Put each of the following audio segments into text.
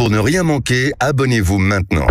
Pour ne rien manquer, abonnez-vous maintenant.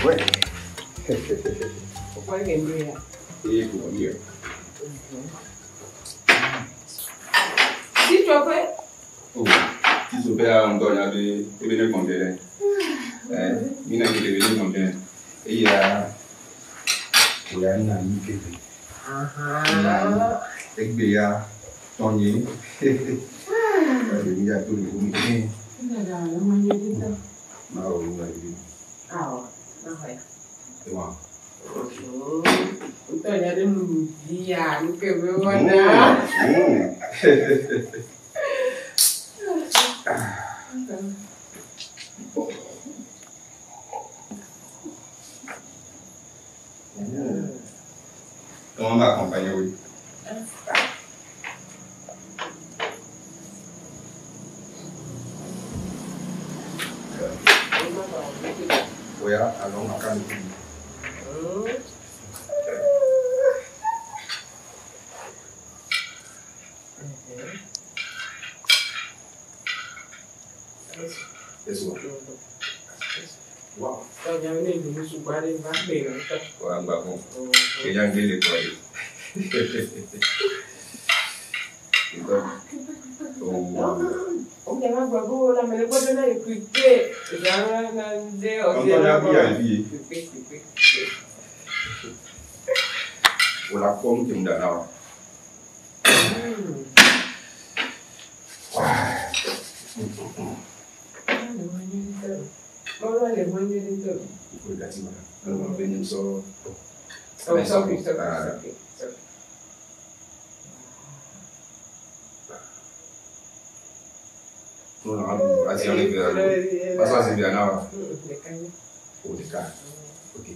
Ouais. Pourquoi il est mieux là? Et pour mieux. Si tu as fait? Oh, si tu fais un don, il y a des combien? Il y a des combien? Et il y a un ami qui est. Il y a Tony. Il y a tout le monde. C'est moi. Então, já deu um dia, não quebrou nada. Comment m'accompagner, oui? Oui, alors on va This one. Wow. Então, já me lembro do subar e vai bem, né? Wow, bom. Que já dele por aí. On est là, bravo, là, mais le bon là est coupé. On la pomme qui me donne là. Comment les moyens de te? Il faut le gâter, madame. On va venir sur. Non, así on est bien. Pas ça c'est bien là. Oh, des cas. OK.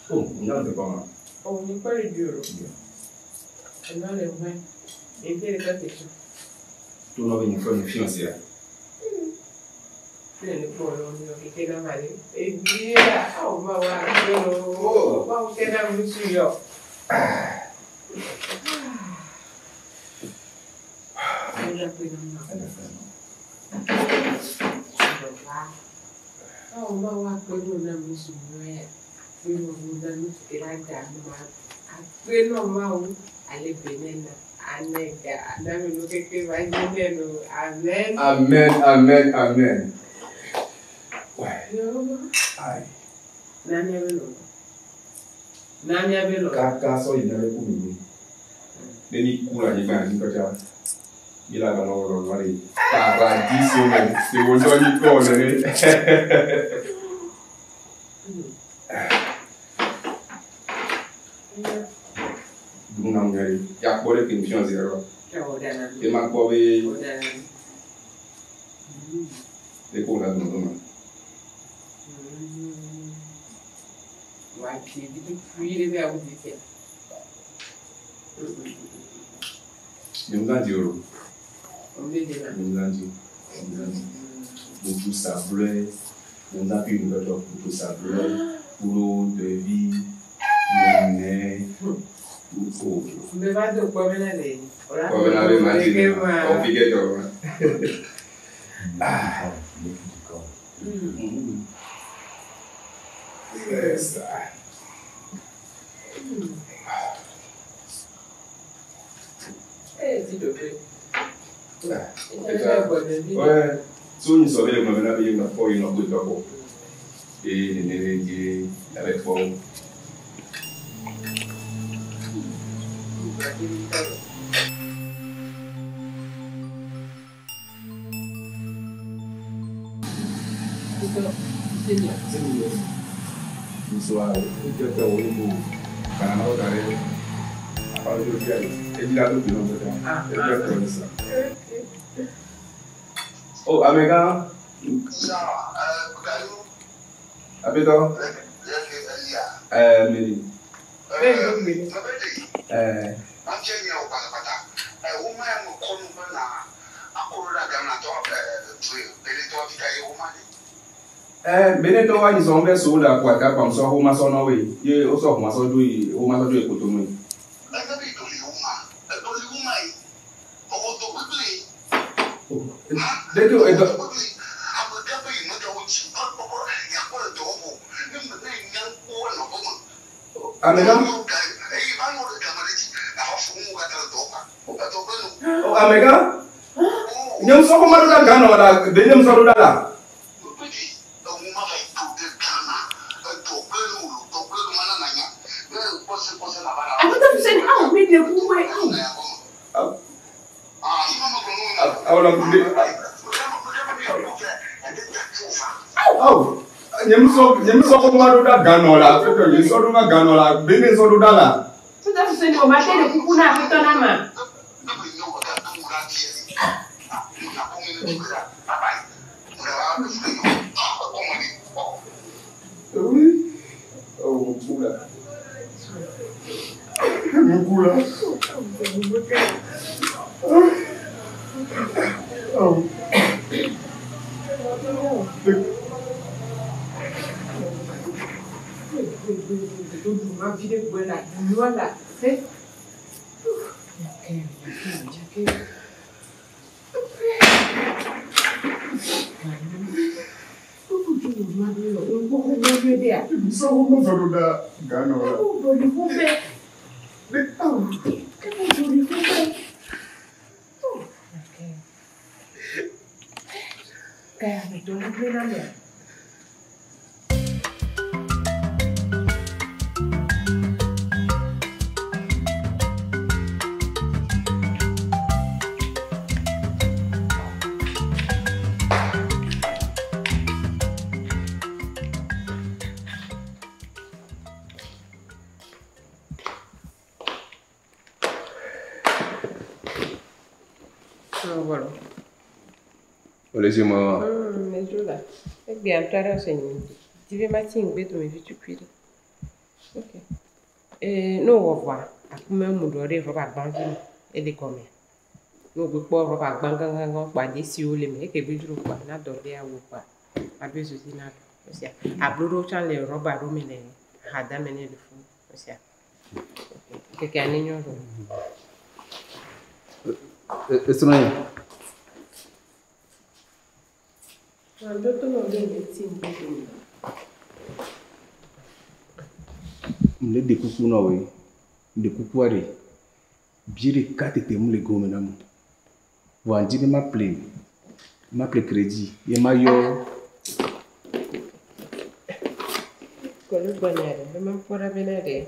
Oh, non, c'est pas mal. On n'est pas les dur. On a les moyens. Et puis les protections. Tout le monde vient faire une financière. Le polo qui est dans ma vie. Et puis là, on va voir on va vous faire un monsieur. On va voir que nous avons monsieur. Nous avons fait la gamme. Après, nous avons allé bénin. Amen. Amen, amen, amen. Ouais. Aïe. Nani abelo. Kaka so inale kumini. Deni kula ni bana ni kacha. Bila kana oro wali. Paradiso na se wondo ni kona ne. Dunam ngari. Ya kore pension zero. E man ko be. De ko la dunam. Like you do free to have with you. Nimganji oro. Nimganji. Beaucoup sablé. Nous avons eu une période beaucoup sablé. Boulot de vie. Monnaie. Tout. Mais va de quoi venir là? Quoi venir imaginer. Compliqué toi. Ah. C'est ça. Ouais, so you saw them when I be in the four, you know, good couple. Avec toi. Bonsoir, je vais faire un mot. Quand on a regardé, après je vais aller. Et il a tout le monde. Je vais faire ça. Oh, Amega. Abidjan. Meli. Beneto wa ils ont fait sur la quoi comme ça au maçon oui il au sort maçon du au maçon du économie dès que Amega Amega nyam so ko maru da gano la de nyam so da la nyam so ko maru da gano la to nyam so da gano la bene so da la tout à fait c'est au matin de kukuna petona ma oui oh moula moula oh ma vie de buena voilà c'est voilà. Laissez-moi. Mais je là. C'est bien, tu as renseigné. Tu veux m'attirer, tu me tu puis. Ok. Et nous revoir. À combien de monde aurait repas banque et des commerces. Nous ne pouvons pas repas banque pas des si vous les mettez que vous ne pas n'a doré à vous pas. À deux aussi n'a. Aussi. À bleu chan les repas romains. Hada mener le fou. Aussi. Quelqu'un n'ignore. Est-ce que le de coucou na oui de coucou are bire carte te mu le gomme na mu wandi de m'appeler crédit et mayo ko le bonheur de même pour venir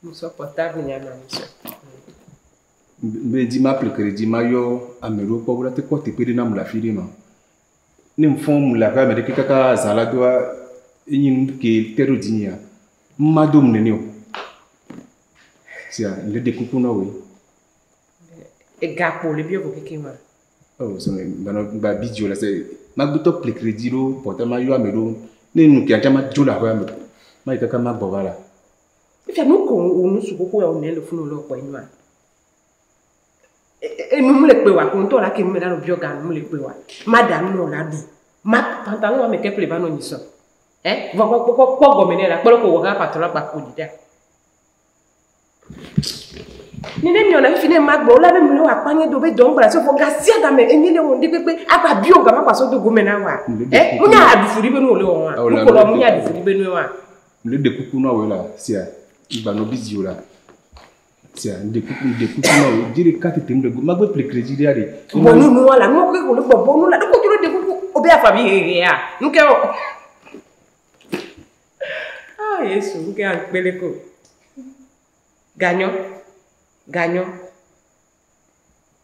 nous sommes portable ni ana monsieur me dit m'appeler crédit mayo amero pour vous la te côté pédé na mu la firima ni mfom la ka me de kaka zala doa yin ke terodinia madom nenio sia le de coucou na oui et gapo le bio ko kema oh so ba bidio la c'est magbuto ple crédit lo porta mayo amero ni nu ki ajama jola ho amero mai kaka magbobala ifia no ko onu su koko e onu le funu lo po inu a e mo le pe wa ko nto la ke me da lo bio ga mo le pe wa madame no la du ma pantalon me ke ple ba no ni so ko gomene la pelo ko wa patron ba ko dida ni ne mi ona fini magbo la be mi lo apanye do be don bra so fo gasia da me eni le won de pepe agba bio ga ma paso do gomena wa mu nya adufuri be no le won wa ko lo mu nya adufuri be no wa le de coucou na we la sia iba no bizio la Tiens, des coups, non, dire 4 thèmes de goût. Ma boîte plus crédit derrière. Bon, nous, là, nous, on est bon, nous, là, nous, continuons de coups, au bien, famille, nous, ah, yes, nous, qui a un bel écho. Gagnons.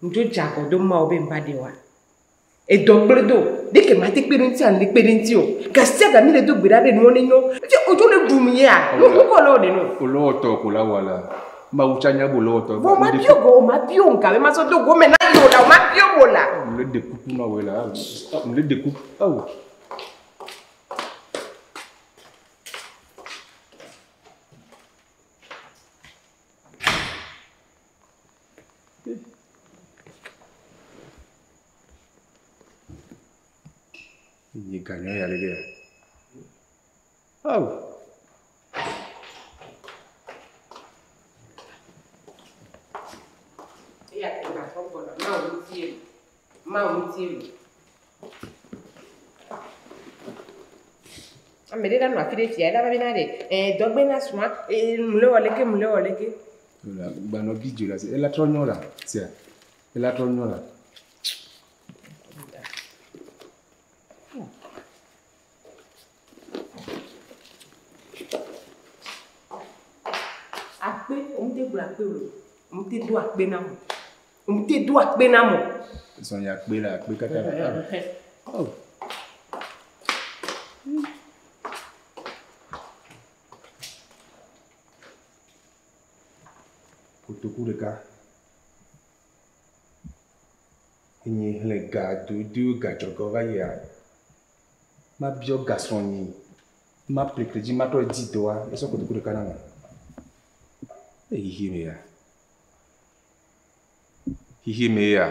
Nous, Jacob, de moi, au bien, pas de moi. Et donc, dès que ma expérience en expérience, Gassia a mis les deux bras de mon nom. Autour de Boumia, nous, colons de nous. Poloto, Pola, voilà. Mauchanya Boloto. Bon, ma bio, quand même, ma soeur de Gomena, ma bio, là. On le découpe, non, là. On le découpe. Oh. Il gagne, il y a les gars. Oh. Mais là, ma fille, elle va venir. Et donc, ben, à ce moment, et moulin au leke. Bah, nos vidéos là, elle a trop là. C'est elle a trop là. Après, on te doit on te doit benamo. On te doit benamo. Son ya kbe la, kbe kata. Oh. Kotoku de ka. Ni le ga du ga jogo va ya. Ma bio garçon ni. Ma précrédit ma to di doa, et so kotoku de ka na. Hihi me ya.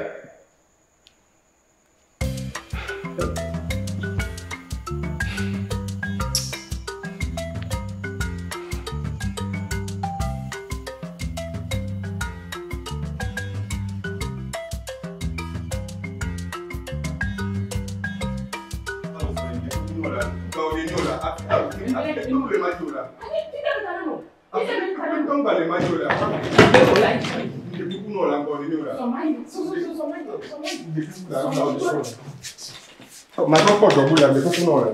Ma non pas de boule là, mais tout non là.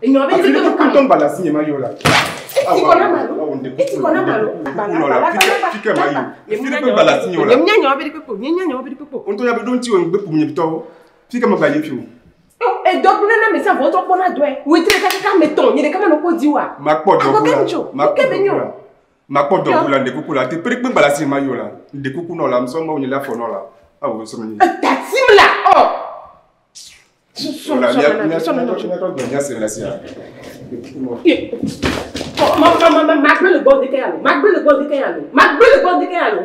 Et nous avons dit que quand on balance il maillot là. Tu connais malo. Tu connais malo. On te y a besoin de un peu pour me plutôt. Fique ma balle piou. Et donc nous n'avons pas votre bon adoué. Oui, tu es quelqu'un mettons, il est quand même au diwa. Ma porte de boule. Ma porte de boule de coucou là, tu peux pas balancer maillot là. De coucou non là, me sommes on est là pour non là. Ah oui, ça me dit. Taxim là. Oh. Magbe le bon de Kayalo.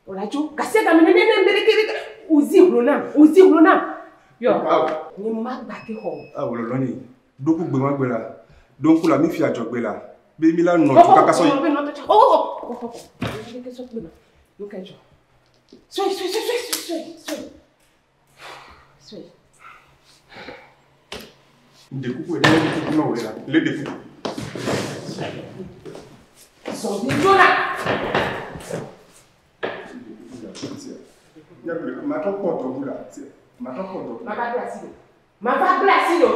Olajo, kasi ga mene uzi ronam. Yo. Ni ma gbate ho. Ah wo lo ni. Doku gbe ma gbe la. Donc la mi fi ajo gbe la. Be mi la no tu kaka so. Oh. Look at you. Soy. De coucou et de coucou non là. Le de coucou. So ni jola. Ma ton porte vous là. Ma ton porte. Ma va placido.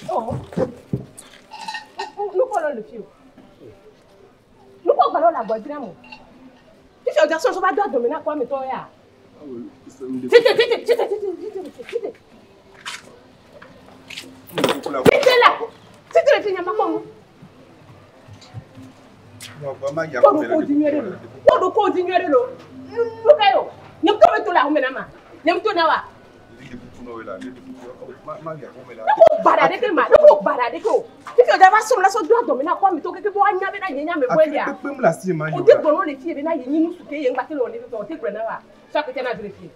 Oh. Nous collons le fil. Nous collons la boîte vraiment. Tu fais garçon, je vais doit dominer à quoi mais toi là. Vite là. C'est le film maman. Non, vraiment il y a pas de continuer le. Pas de continuer le. Nous caillou. Nous comme tout là on menama. Nous tout là. Barade que ma, não barade que o. Fica já vai somar só dois dominar com a mito que boa nha bena nha me boa. Pem la si ma. O te dono le fie bena yin nu suke yen batel o le to te grana wa. Só que tem na dire fie.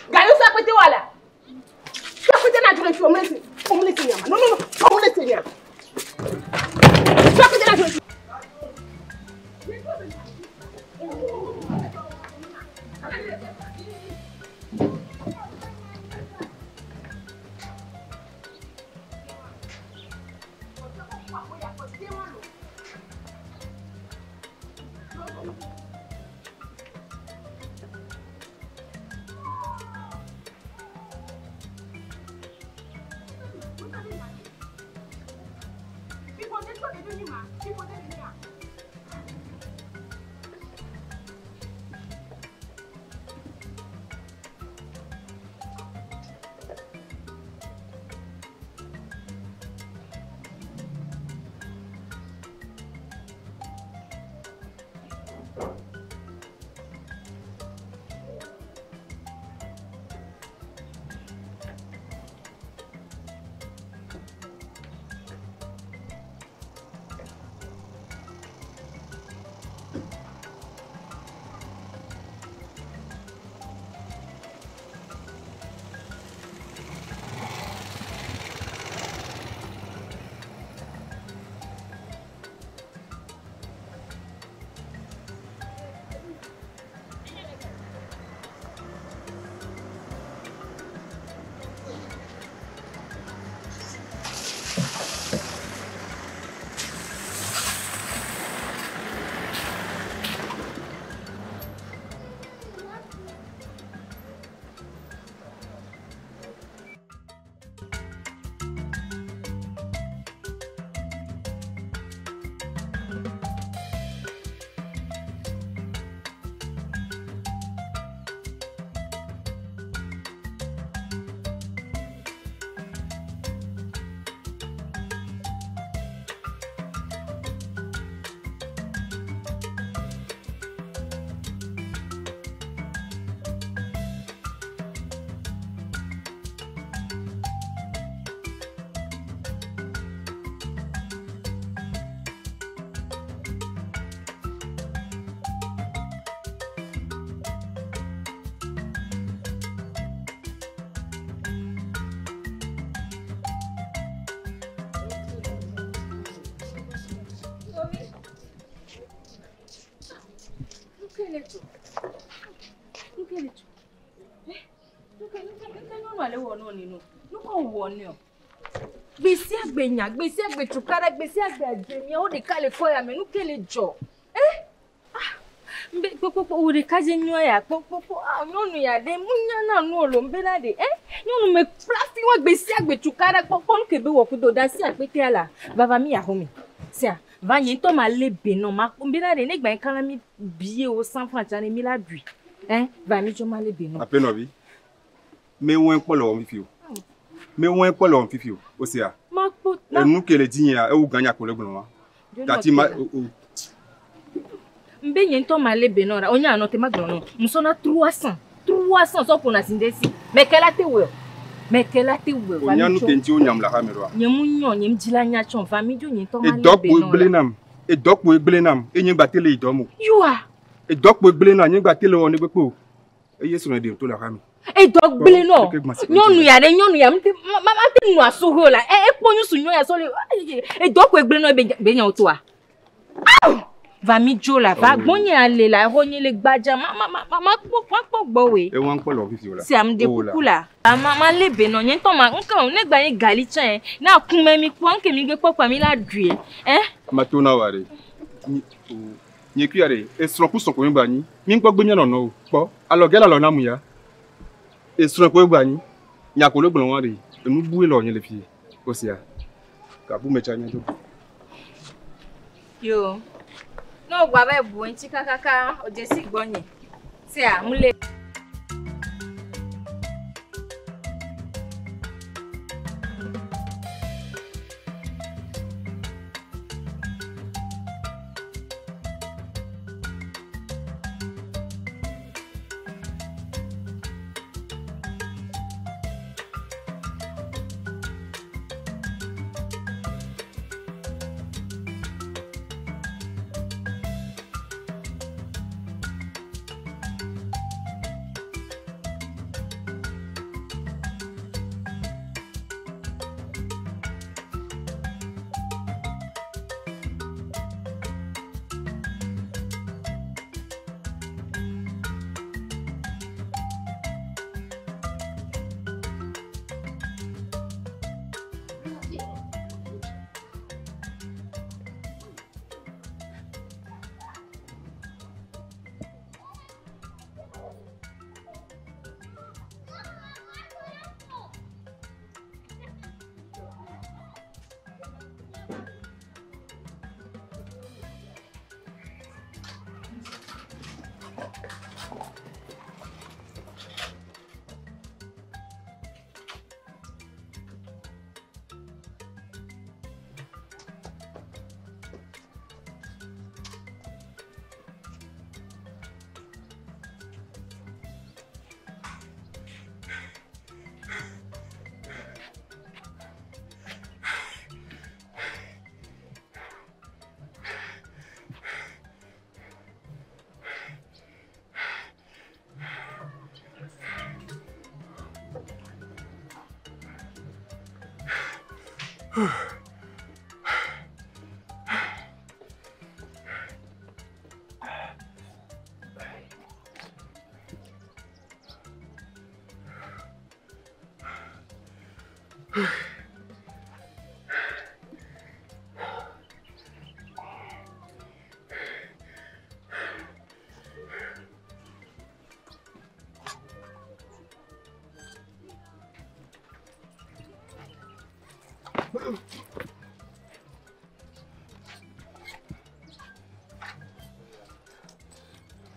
Gaio só que te wala. Só que tem na dire fie o me se nyama. Não, o me se nyama. Só que tem na dire fie. Gbèsè àgbèyàn, gbèsè àgbètùkárà, gbèsè àgbèjèmíà, ó de ká lè kọ́ ya mẹ́nu kele jọ. Mbe popo o de ká jẹ́ nyo ya, popo nyonu ya de munya na nu olo mbe na de. Nyonu me plafi wa gbèsè àgbètùkárà popo nke be wo kudo da si apete ala. Baba mi ya homi. Sia, va yin to ma lebe no ma mbe na de negba en kala mi biye o 100 francs jane mi la bui. Va mi jo ma lebe no. Ape no bi. Me won polo mi fi o. Me won polo mi fi o. O se a. Ma po. Enu kele din ya e u ganya ko legbon wa. Tati ma mbe yin to ma lebe no ra onya no te ma gbon no. Muso na 300 so po na sindesi. Mekela te we. Onya no tenti onyam la kamera. Nyemu nyo nyem jila nya chon fami jo yin to ma lebe no. E dokpo egbele nam. Enyin gba tele idomo. You are. E dokpo egbele na enyin gba tele won gbe po. E yesu na de to la kami. E dog bele no. Nyonu ya mte mama te nu asuho la. E ponyu su nyo ya so le. E dokpo egbele no be nya oto a. Va mi jo la va gbonye ale la honye le gbaja mama po gbowe. E won polo fifi la. Si am de kuku la. Mama lebe no yen to ma nkan negba yin galicha na kunme mi po nke mi gbe popa mi la due. Ma to na ware. Ni kiare e sro ku so ko ngba ni. Mi gbo gbe mi no no po. Aloge la lo na mu ya. E sro ko ngba ni. nya ko le gbon wa ri enu bu lo yin le fi o sia ka bu me cha nya jo yo no gwa be bu nchi kakaka o je si gbonye se a mule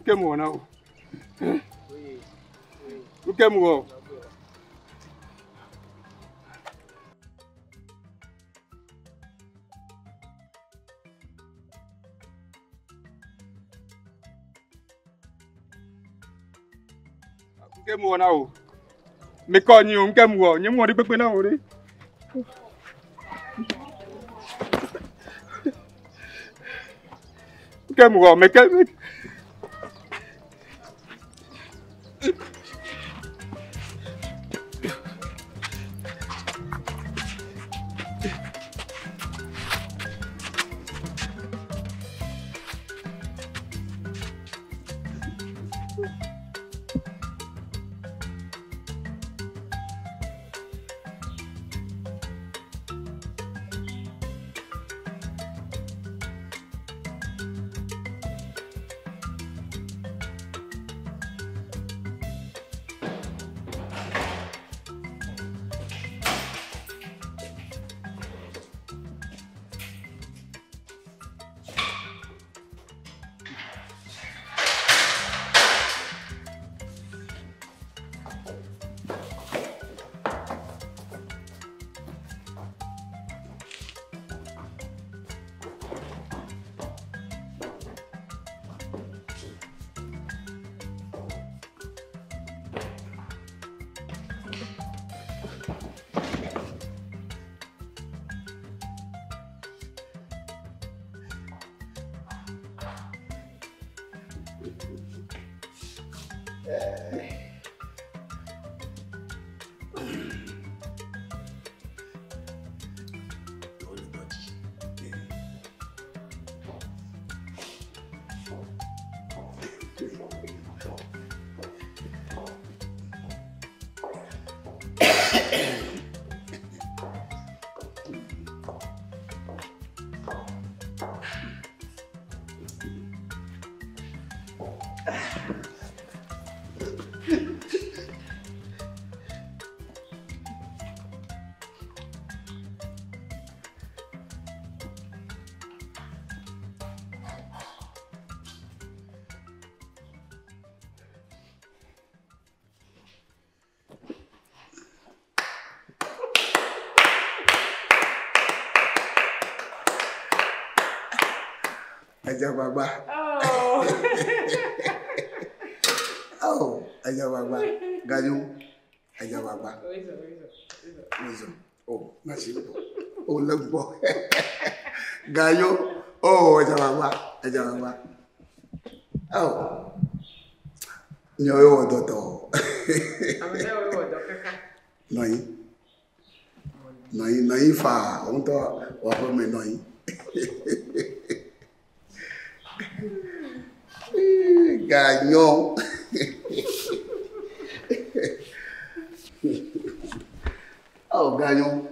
Kemu na o. Kemu o. Kemu na o. Me ko ni o kemu o, nyi mo ri pepe na o ri. Kemu o, me kemu. Ajababa. Oh, Ajababa. Gayo. Ajababa. Oh, Nasibo. Oh, Lambo. Gayo. Oh, Ajababa. Oh. Nyoyo Dodo. Noi fa, on doit voir mes noi. Gagnons. Oh, gagnons.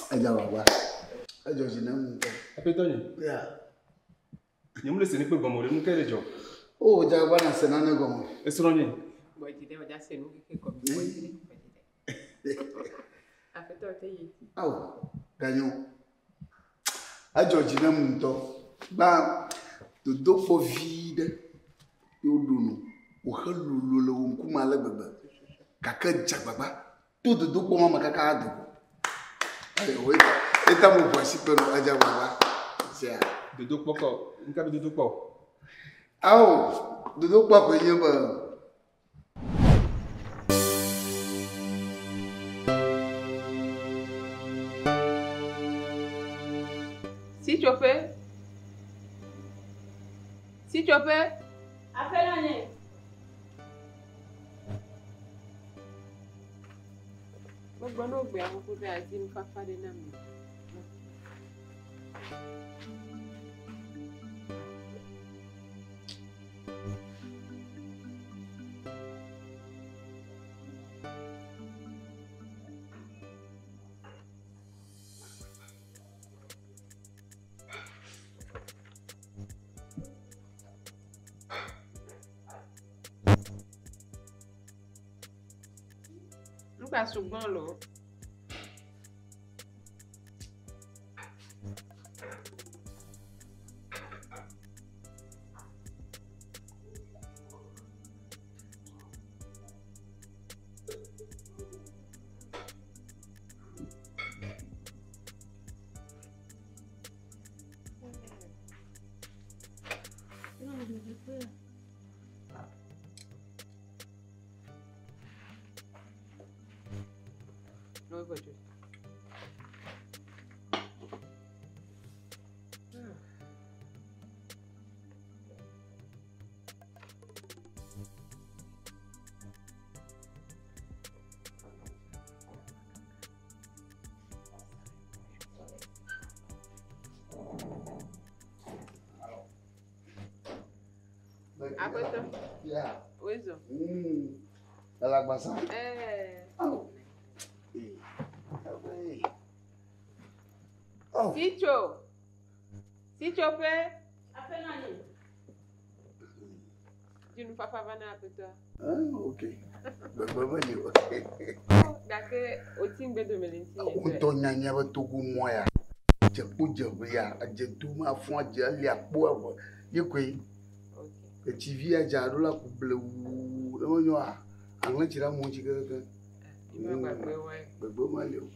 Ajababa. Ajojina. Apetoni. Yeah. Nyamule se ni pe gomo re mu kere jo. Oh, Jababa na senane gomo. Esronye. Bojide oja se nu ke ko bojide. Afeto te yi. Oh, gagnons. Ajojina munto. Ba to do for vide. Yo dunu. O halulu lo nkuma la baba. Kaka Jababa. Tout do ko mama kaka adu. Ayo, eta mo voici pe no Ajababa. C'est Dodo poko. Nka dodo poko. Aw, dodo pa ko yeba. Si tu peux, appelle-le. Bon, on va vous faire une papa de nam. Nous passons bon l'eau. No voiture. Apa itu? Yeah. Wezo. Ela gbasa. Oh. Oh. Si tu peux, appelle-le. Tu nous papa va na toi. Ok. Baba ni. Dake otimbe do melinti. Unto nyanya ba togu moya. Je kuje ya, je duma fon je ali apo abo. Yekwe. Okay. Ti via ja la ku blewu. Lo nyo a. Anla tira mo ji gaga. Ima gbagbe wa. Gbagbe ma le o.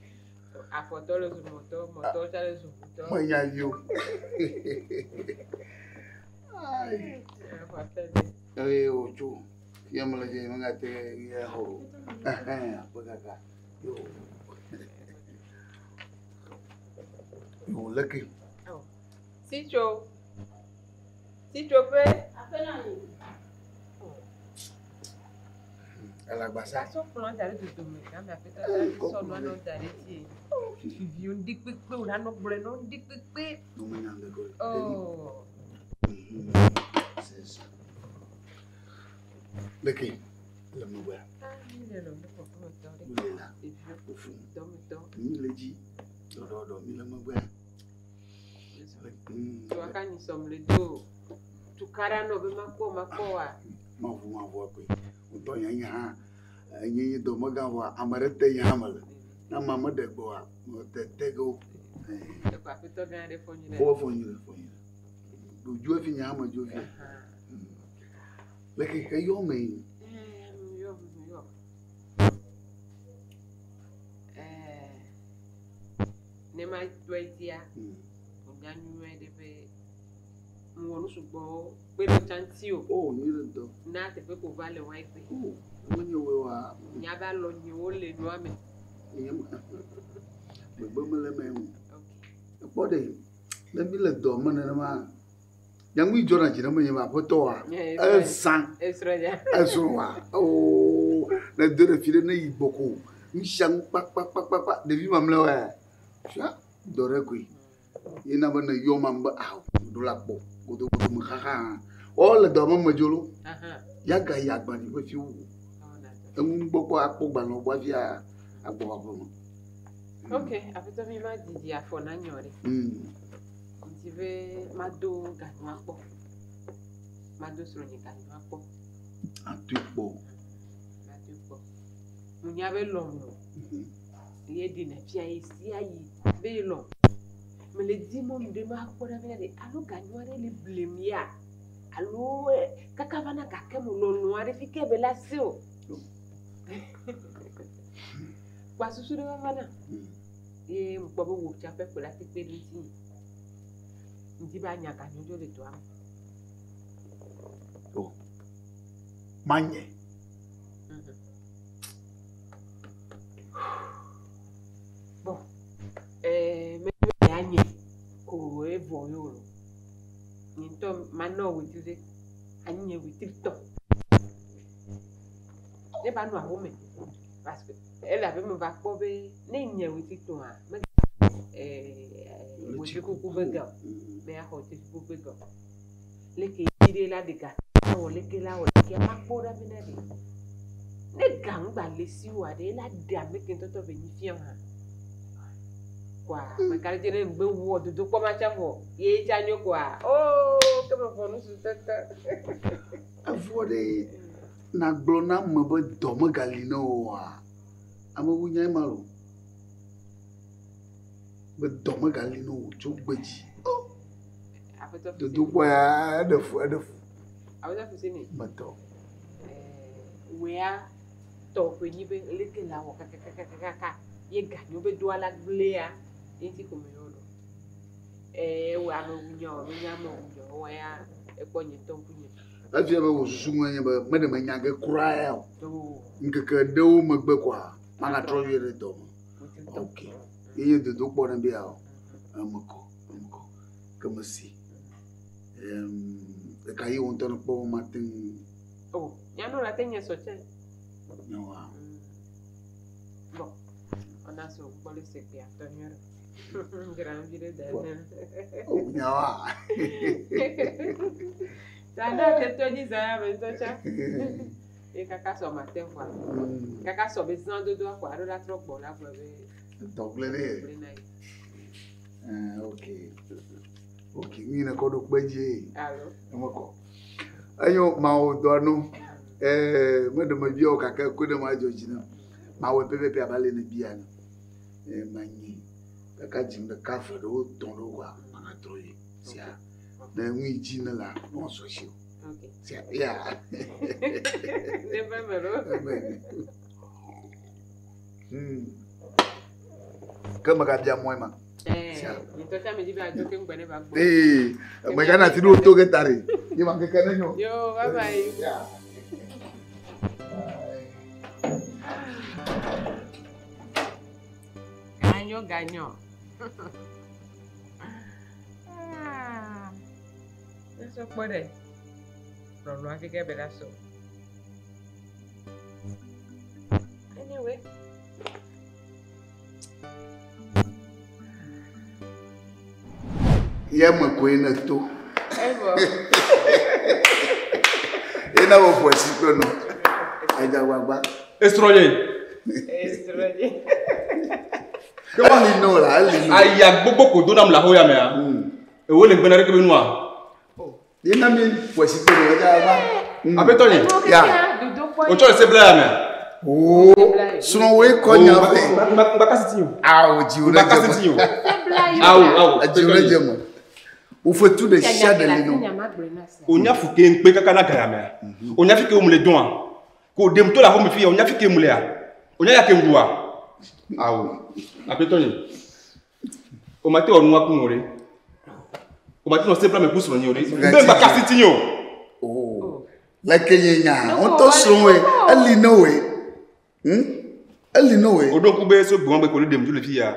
Afoto lo su moto cha lo su moto. Mo ya yo. Ai. Ojo. Ya mo le je nga te ya ho. Apa gaga. Yo. Yo lucky. Oh. Si tu peux, appelle-le. Alagbasa. Ça sont plan d'aller de tomber. Quand ma fête a son nom d'aller ti. Tu viens dik pipe ou la no ble non dik pipe. Non mais nan de ko. Oh. C'est ça. Lucky. Le mo wa. Ah, il est là pour me tendre. Il est là. Et puis Au fond. Dorme. Il le dit. Do mi le mo wa. Tu vois quand nous sommes les deux. Tu carano be mako wa. Ma voix quoi. Uto yanya ha. Nyi do mo ga wa amarete ya mal. Na mama de go a. Mo te tego. Le quoi peut te gagner fonire. Ko fonire. Do jo fi nya ma jo fi. Lucky ka yo me. Yo. Ne ma tweetia. Nyanyu de be Mon subo, pero chantio. Oh, ni le do. Na te pe ko vale wa ipe. Oh, mwenye wewa. Nya ba lo ni o le no ame. Bebe me le me. Bode. Le bi le do me na ma. Yang wi jona jina me ma poto wa. San. Esroja. Esrowa. Oh, na de refile na iboko. Mishang pak de vi mamle wa. Sha dore kui. Ina bana yo mamba aw do la bo. Godo mu kha. O le do me jolo. Yaga yagba ni fi wu. Un boko akpogba no gba via agbo agbo. Okay, after me ma didi afọ na nyore. Ntive mado ganu akpo. Mado soro ni ganu akpo. Atupo. Atupo. Munya be longo. Ye di na fia isi ayi be long. Me le di mo de ma akpo na be alo ganu are le blame ya. Alo kakavana kakemo no are fike be la se o. Kwa susure wana ye mpobo wo chape ko la pepe nti ndi ba nya ka njo le to am oh manye bon me anye ko e voyo lo ni to mano wo tuze anye wo tiktok e ba no ahome parce que elle avait me va pobe ne nya wo tiktok a me wo jiku ku bega me a ho tiku bega le ke ire la de ga o le ke la o le ke ma poda bi na de ne gang ba le si wa de la da me ke to bénéfiant ha kwa me ka je ne gbe wo do ko ma cha fo ye cha nyo kwa oh ke me fo no su tata avode na glona mo bo do mo galino wa ama wunya malo be do mo galino cho gbeji do do kwa de fu awada fu sini mato wea to ko ni be leke la wo ka ye ga ni be do ala glea enti ko me yodo wa no wunya mo wea e ko ni to kunye afia ba wo susu nwanye ba me de manya ge kura ya nkeke de wo magbe kwa manga tro yere do okay ye de do kpo na bia o amko comme si e kai on ton po matin oh ya no la tenía soche no wa bon on a so pour le secret Antonio grand ville de oh ya wa Tanda te to di za me to cha e kaka so matin kwa kaka so be san dodo kwa ro la trop bon la kwa be to glere okay okay mi na ko do peje allo amako ayo ma o do no me de ma bi o kaka ko de ma joji na ma we pepe abale na bia na manyi kaka jim de kafa do ton do kwa ma troye sia na nwi ji na la no so shi okay sia ya ne ba mero kama ka bia moima ni to cha me di ba jo ke ngbe ne ba gbo me kana ti do to ke tare ni ma ke kana nyo yo bye bye ganyo eso puede no hay que ver eso anyway ya me cuena tú evo ena wo fo si pe no aja gbagba estrogen Comment il non là, il y a beaucoup de gens là où il y a mais et où les bénéfices que nous avons. Il n'a mis voici que le gars. Avec Tony. Ya. Au choix c'est blague mais. Oh. Sinon oui konya fait. Bakasitinho. Ah o ji o na Bakasitinho. Ah. A ji o na jemo. O fait tout de chat de lino. On y a fouqué un peu kakana kayame. On y a fait que on le donne. Ko dem to la home fille on y a fait que on le a. On y a que ngwa. Ah oui. Après Tony. O matin on noa kumore. Comment tu sais pas me pousse mon yori? Même pas cassitinho. Oh. La Kenya, on to slow ali no way. Ali no way. Odo kube so bon be ko le dem ju le fi ya.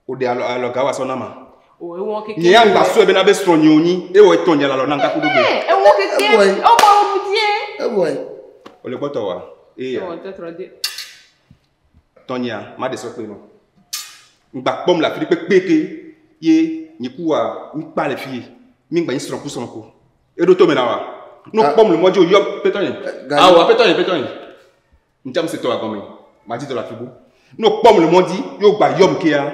O de alo ga wa so na ma. O e won keke. Ni anga so e be na be stron yoni e wo ton ya la lo na nka ku do be. E won keke. O ba o budie. Boy. O le poto wa. E ya. O te tro de. Tonya ma de so pe no. Ngba pom la fi pe ke ye ni ku wa mi pa le fi. Mi ngba ni stron ku so ko. E do to me na wa. No pom le mojo yo petonye. Ah wa petonye. Njam se to wa gomi. Ma di to la fibu. No pom le modi yo gba yom ke ya.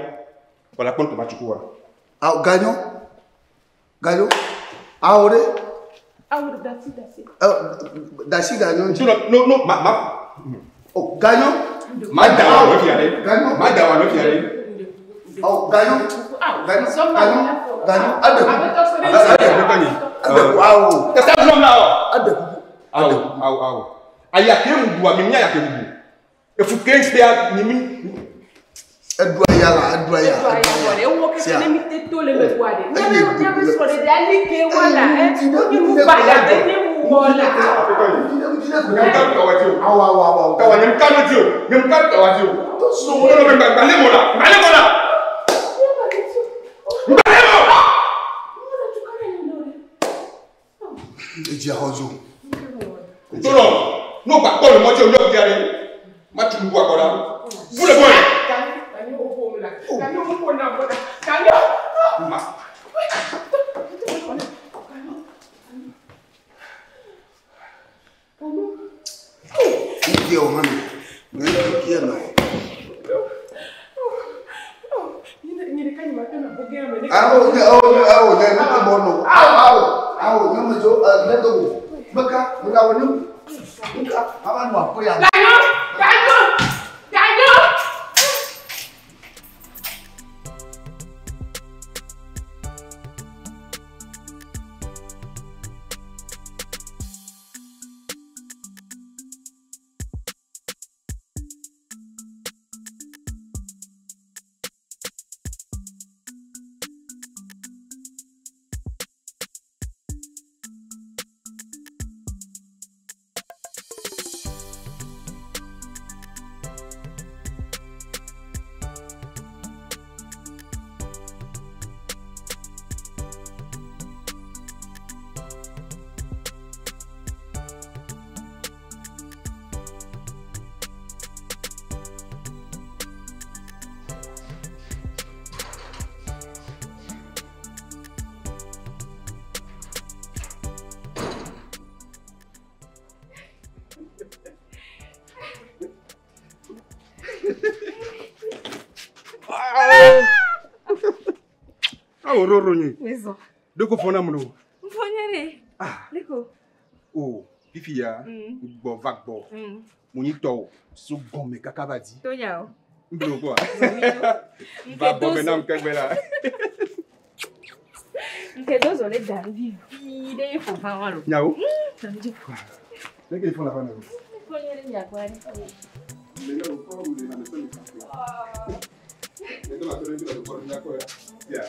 Wala pon to ma chuku wa. Ah ganyo. Aure. Aure dasi. Dasi ganyo. No ma. Oh ganyo. Ma da wa no fi ale. Ganyo. Ma da wa no fi ale. Oh ganyo. Ganyo. Wow. Kasa blom la wa. Awo. Aya ke mu wa mi nya ya ke mu. E fu ke expert ni mi. Adwa ya. E won keke ne mi te to le me kwa de. Na be so de ali ke wala o ni mu ba ya be ni mu wala. Awa. Ka wa nyam ka no jo. Nyam ka ka wa jo. To so No me ba le mo la. Eji ahozo. No ba ko le mo jo yo biare. Ma tu bu akoda. Bu le boy. Kani o bo mi la. Kani o bo na bo. Kani. Ma. Iki o mami. Ngai ki na. Ni kani ma kana bo ga me. Awo, na ta bono. Awo, na mo jo na to. Maka wonu. Maka aba no apo ya. Ganyo. Roro ni. Wezo. Doko fona mu no. Mfonyere. Liko. Oh, fifi ya. Gbo vagbo. Mo ni to so gon me kaka badi. To ya o. Mblo ko. Va bo me nam kagbela. Nke dozo le dambi. Ide fo fa wa lo. Nyawo. Tamji. Leke fona fa na. Mfonyere nya kwani. Le no ko ru le na me so ni. Le la tore bi ko nya ko ya. Ya.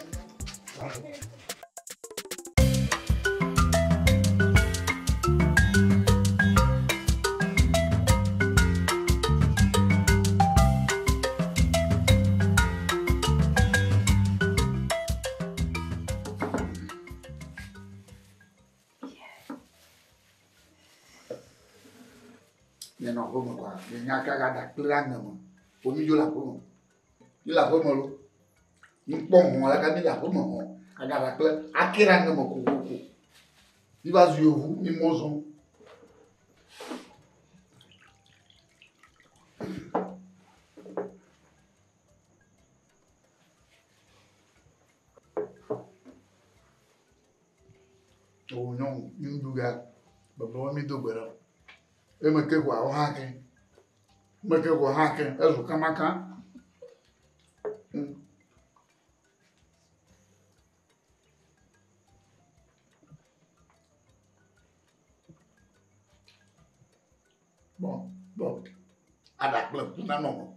No, como kwa. Nya ka ga da klan mo. O mi yo la ko. Yo la ko mo lo. Npom mo la ka mi la ko mo. Aga da klan akira mo ko. Bi ba zu yo hu ni mo zo. Oh non, ni nduga. Baba mi do gbera. Emeke kwa ohake. Meke kwa ohake ezu kamaka. Bon. Ada club na no.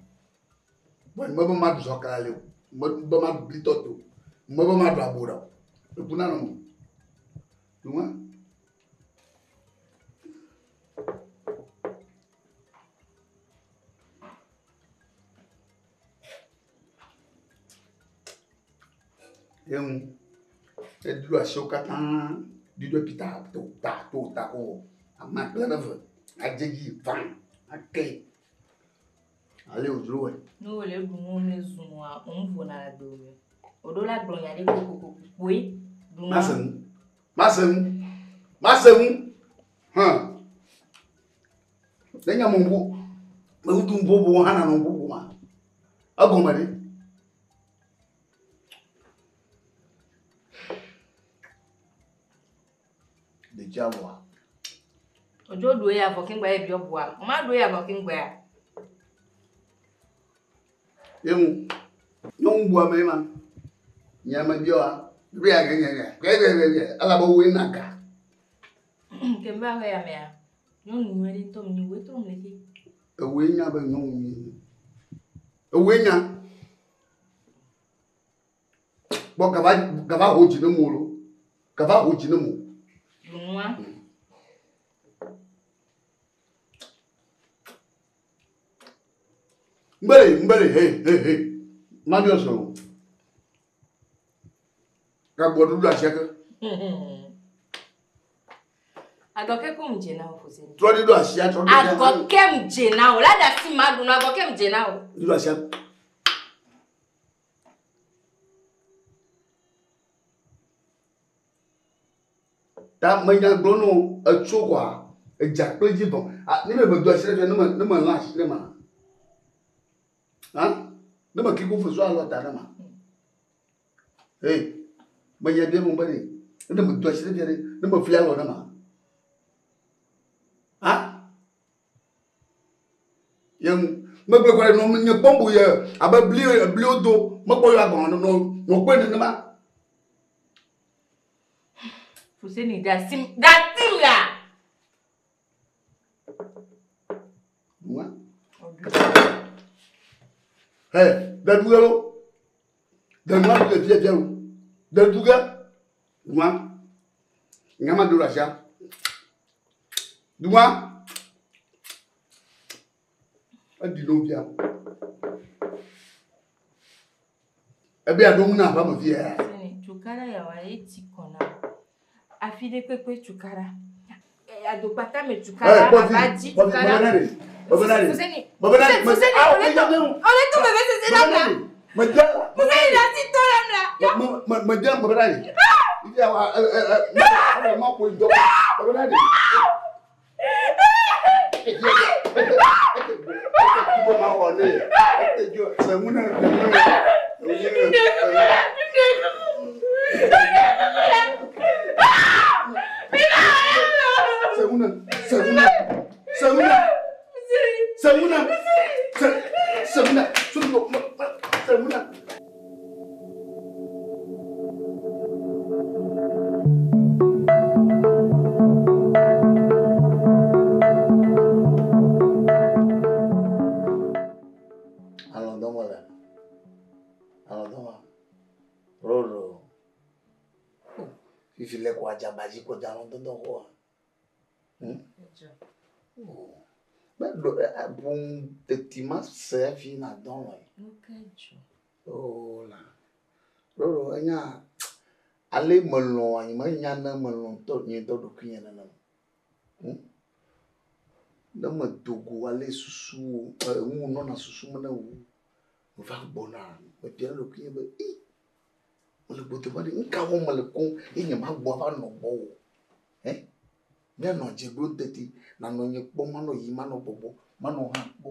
Bon, mo ma do sokale. Mo ma blitoto. Mo ma do abura. Le puna non. Tu vois? Et du dois choquer du dois pita ta oh a ma plein a jegi van a kay allez au jour no le du mo ne zunwa on vona la do mi odo la gbon ya de ko we du masem ha lenya mumbu me utu mbobo hana no mbobo ma agomade de jawa ojo do ya for king gba e bi oboa o ma do ya for king gba ya Yung bua me man. Nyama bioa. Bia genya. Genya. Ala bo we naka. Kemba ho ya me ya. No nu eri tom ni we tom le ki. E we nya ba nyo ni. E we nya. Bo gaba hoji no mu lo. Gaba hoji no mu. Dunwa. Mbere hey mami oso ka gbodu la shaka Agoke ko mje na o se trodi do asia trodi Agoke mje na o la da si ma dun agoke mje na o do asia ta manya brono a chokwa e jakpe jibon ni me do asia fe no ma lash ni ma hein ne ma ki ko fu so ala ta na ma hey manya de mo bari ne ma do asia fe ne ma fi ala na ma hein yang me gbe ko no nye pombu ye aba bli odo mo ko yo agbon no pe ni ma Fuseni da sim la Moi hey da dugalo da ma de pie da duga moi ngama do rasha duma adi no bia ebe adom na ba ma vie Fuseni chukara ya wa eti kona afide pepe chukara adopata me chukara abaji chukara Fuseni on est tombé avec ces là Fuseni la si tola là Madame Babanani. Il y a ma ko do. Babanani. Jambaji ko jano do ho bon tetima servi na don oh la ro anya ale molon anyi ma nya na molon to ni to do kinya na na ma dogo ale susu mu no na susu mo na wu va bona me pia lo kinya be le bote ba ni ka ho male kon enya ma gbo ba no bo me no je gbo teti na no nye po ma no yi ma no bobo ma no ha bo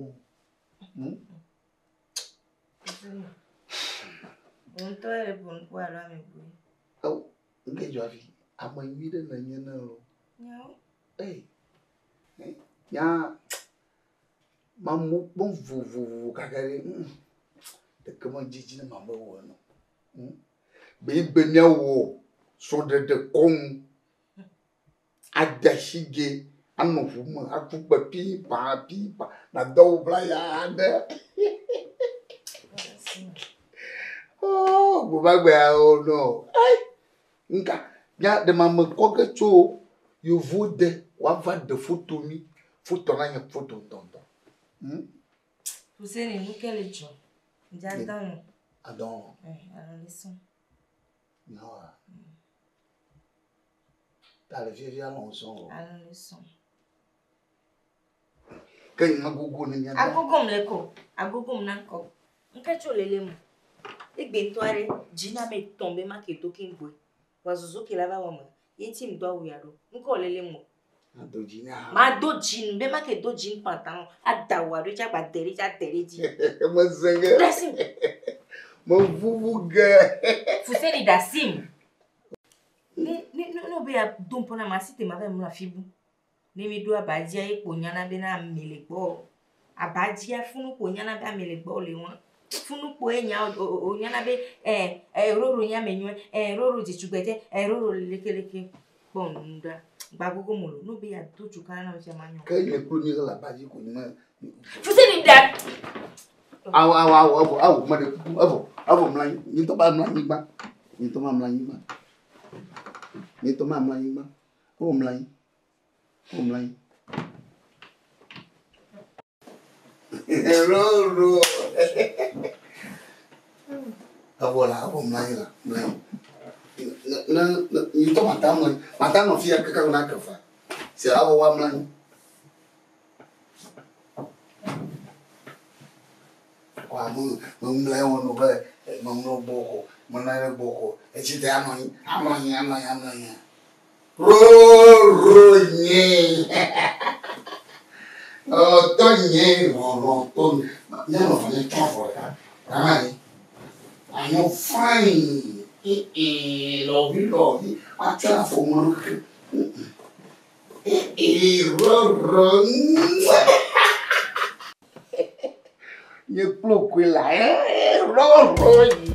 bon to e bon kwa la me bu oh nge jo afi ama yi de na nye na ro ya ma mo bon vu kakare de comment jiji na ma bo wo no be nya wo so de kom adashige anofu mu akupa pipa na dobla ya de oh bu bagbe o no ai Nka, bien de maman quoi cho, you vote wa va de photo mi, photo na photo tonton. Vous savez nous quel jour? J'adore. Adon. Alors laissons. Non. T'as le vieux Alonso. Alors laissons. Quand il m'a gogo ni bien. Agogo mleko, agogo mnanko. Nka cho lele mo. Egbe toare, jina me tombe ma ke tokin boy. Wazuzo ke lava wama. Yenti mdwa uyaro. Nko lele mo. Adojina. Ma dojin, be ma ke dojin pantalon. Adawaro cha ba deri ji. Mo zenga. Dasim. Mo vuvuga. Fuseni dasim. No be a dumpona masite ma ve mo la fibu. Ni mi do abadia e ponyana be na melegbo. Abadia funu ponyana be amelegbo le won. Funu po enya onyana be roro nya menyu roro jichugbete roro lekeleke bonda. Bagogo molo no be a do chukana na se manyo. Kai le kuni la baji ko ni ma. Fuseni that. Awo ma de avo mlan ni to ba mlan ni ba. Ni to ma mlan ni ba. Ni to ma mlan ni ba. O mlan. Online. Roro. Voilà, online là. Il tombe matin fille que quand on a que faire. C'est avant online. Quoi mon là on nous va mon no boko, mon na boko. Et c'était amani. Roroñe. Oh, Toñe, Roroton. Never for the travel. Right? I know fine. Lovey. I try for one. Roron. You look like Roroñ.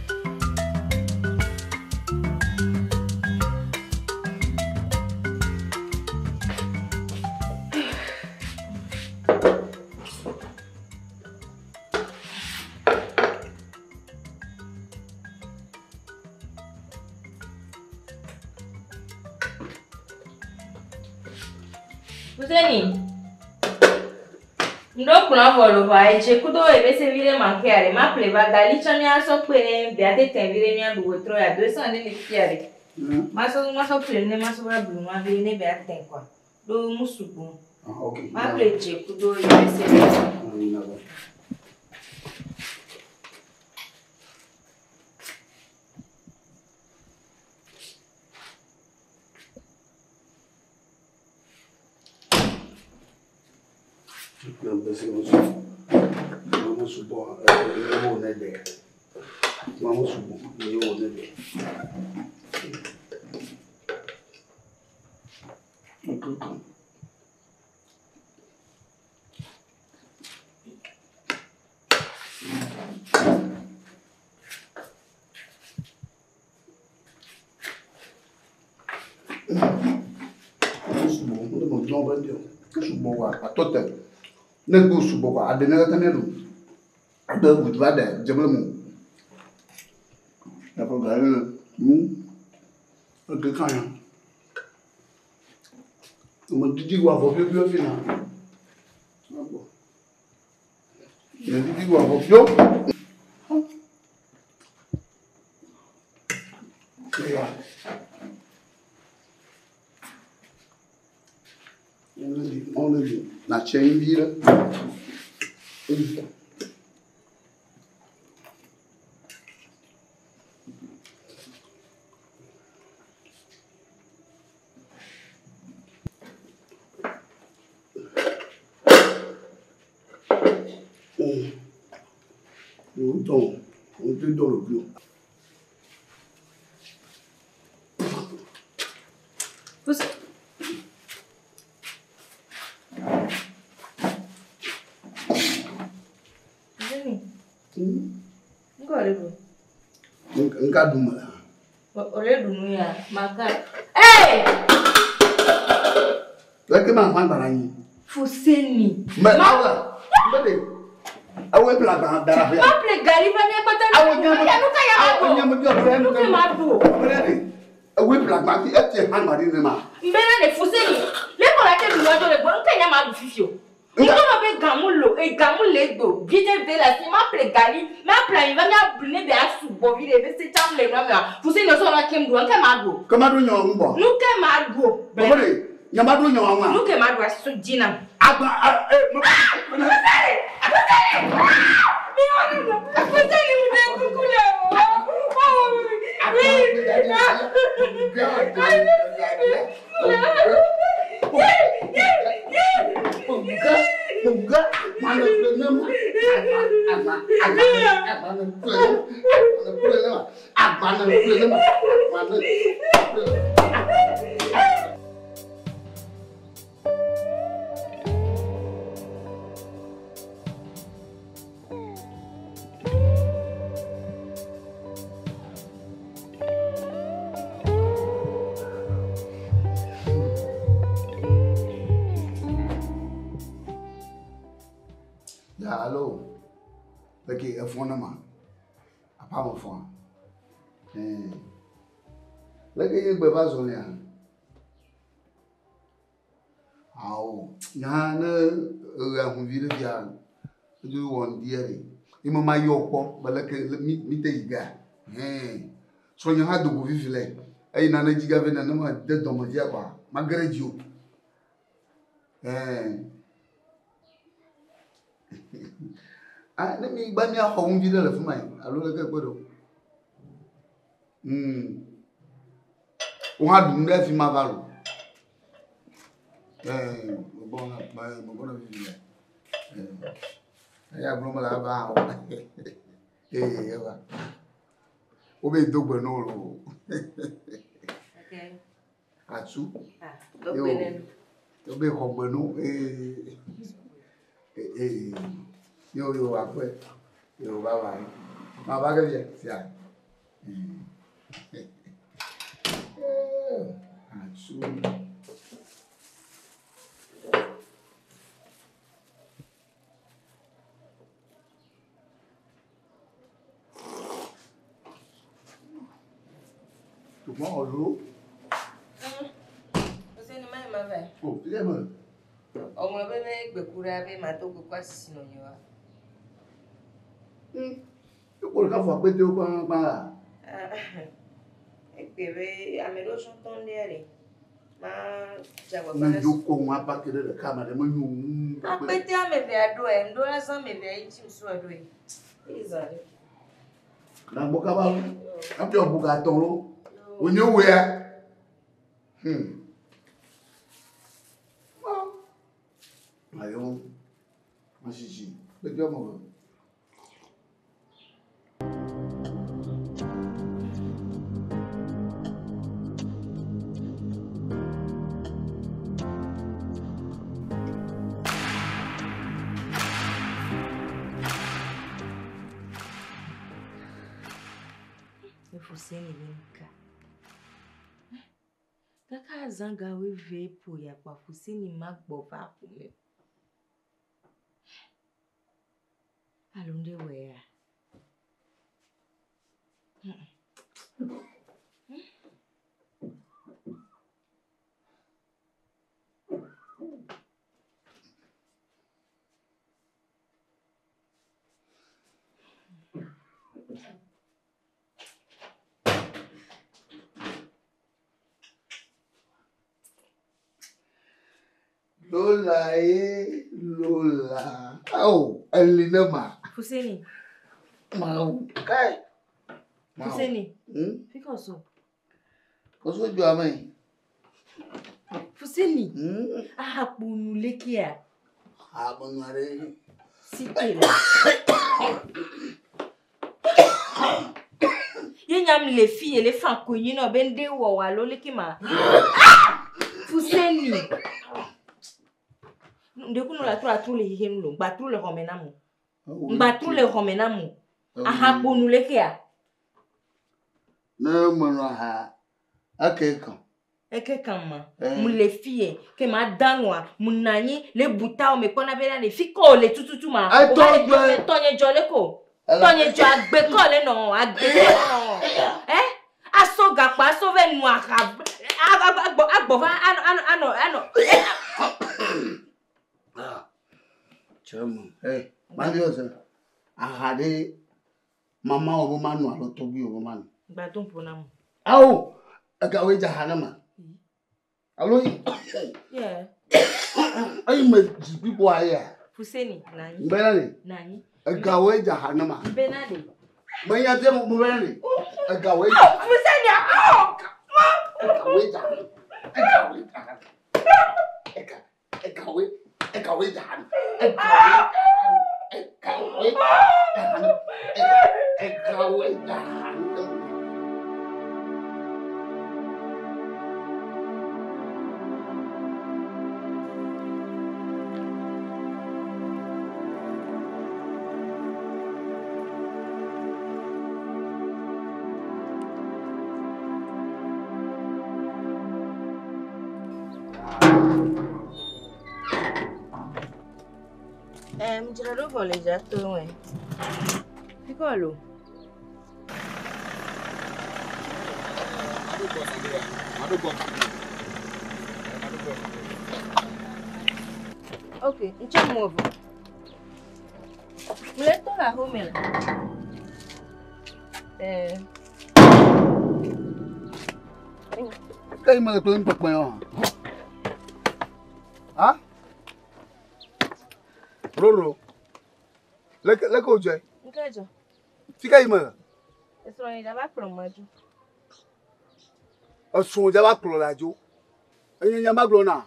Useni. Ndo kuna volo vai che kudo ebe se vire manchiare ma pleva dalicia mia so pene beate te vire mia duotro ya 200 ne fiare. Ma so plene ma so bra blu ma vire ne beate kwa. Do musubu. Okay. Ma pleche kudo ebe se vire. Vamos supor, eu vou na ideia. Vamos supor, eu vou na ideia. Nego subo ada nega tanelu ada buat ada jemlemu apa gaya ada kaya mendidi gua vopio fina apa mendidi gua vopio ya only na chain vira. Então, on peut dans le bleu. Enggak dulu lah. Oleh dulu ya, makan. Lagi mana barangnya? Fuseni. Mana? Betul. Awak pelak darah ya. Apa pelak gari mana kata? Awak nyamuk. Ya lu kayak apa? Awak nyamuk jual brand. Lu kayak apa? Berani. Oui, pragmatique, et tu es marine. Mais les fusées, les collatés du noyau de bon, t'es y'a mal fifio. Il y a un gamulo et gamulego, guidé de la cima, gali, ma plan, il va bien brûler des assous, bovide, et c'est un les noms. Fusées ne sont pas qu'un doigt, qu'un margot. Comment nous y avons? Nous qu'un margot. Yamadou Yaman. Nous qu'un margot à ce dîner. Allô, ok, un fondement. À part mon fond. Là, il y a un peu de zone. Ah, il y a un ville qui a du one diary. Il m'a maillot au mais là, que mi gars. Soignez un de vous vivre. Et il y a un giga venant de mon diable. Malgré Dieu. Ah, nami bani a home video le fumai. Alo le ke kodo. O ha dum le fi ma valo. Bon na video. Ya blo ma la ba o. Eva. O be dogbe no lo. Okay. Atsu. Dogbe ne. O be hogbe no Yo, après. Yo, bye. Ma va que bien, c'est ça. Tout le monde, l'eau. Você não mais ma vai. Oh, tu es bon. O mo bebe gbekura be ma to kwa sino nyiwa. Pour quand vous pété au pan. E bebe amelo son ton dere. Ma jago Na joko wa pa kede de camera mo yu. A pété a me ve ado e ndo la san me ve itim so ado e. Izale. Na boka ba. Am jo boka ton lo. Onyo we a. Ayo. Masisi. Bejo mo. Fuseni benka. Kaka zanga we vepo ya kwa fuseni magbova kume. Alunde wea. Lola. Oh, Elinema. Fuseni. Mau. Kai. Fuseni. Fica so. Koso jo amai. Fuseni. Ah, punu lekia. Ah, bonare. Sikela. Yenyam les filles et les femmes connues no bende wo wa lo lekima. Fuseni. Ndeku no la tu le hemlo, batru le homenamu. Batru le homenamu. Aha ponu lekia. Na mono ha. Akeka. Ekeka ma. Mu les filles que ma danwa, mu nani le buta o me kona bela le fiko le tututu ma. Tonye joleko. Tonye jo agbe ko le no, agbe ko no. Aso ga pa so ve nu aka. Agbo ano. Chamo. Hey, Mandiosa. Ahade mama obo manu alo tobi obo manu. Gba don po na mo. Awo, agawe jahanama. Alo. Yeah. Ayi me people aya. Fuseni nani? Benani. Nani? Agawe jahanama. Benani. Manya temo benani. Agawe. Fuseni ah. Agawe jahanama. Agawe jahanama. Girardo vole già tu piccolo. Ok, non c'è muovo. Letto la come Kai ma ko impak mayo. Ha? Roro. Leko je. Nkejo. Fika ima. Esro ni daba kro maju. Osun daba kro lajo. Eyin nya maglo na.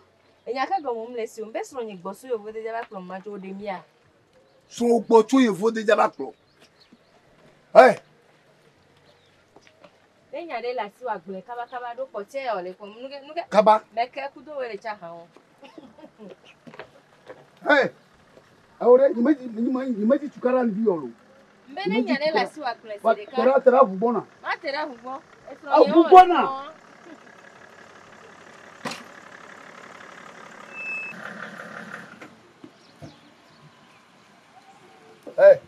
Enya ka go mum lesi o be sro ni gbo so yo vo de daba kro maju o de mi a. So gbo to yin fo de daba kro. Hey. Enya de la si wa gbo kaba do po te o le ko nuge. Kaba. Meke ku do wele cha ha won. Hey. Ahora imagine tukara ni biolo. Mbene nyane la si wa kule se de ka. Tera bubona. Ma tera hubo. Ah, bubona. Hey.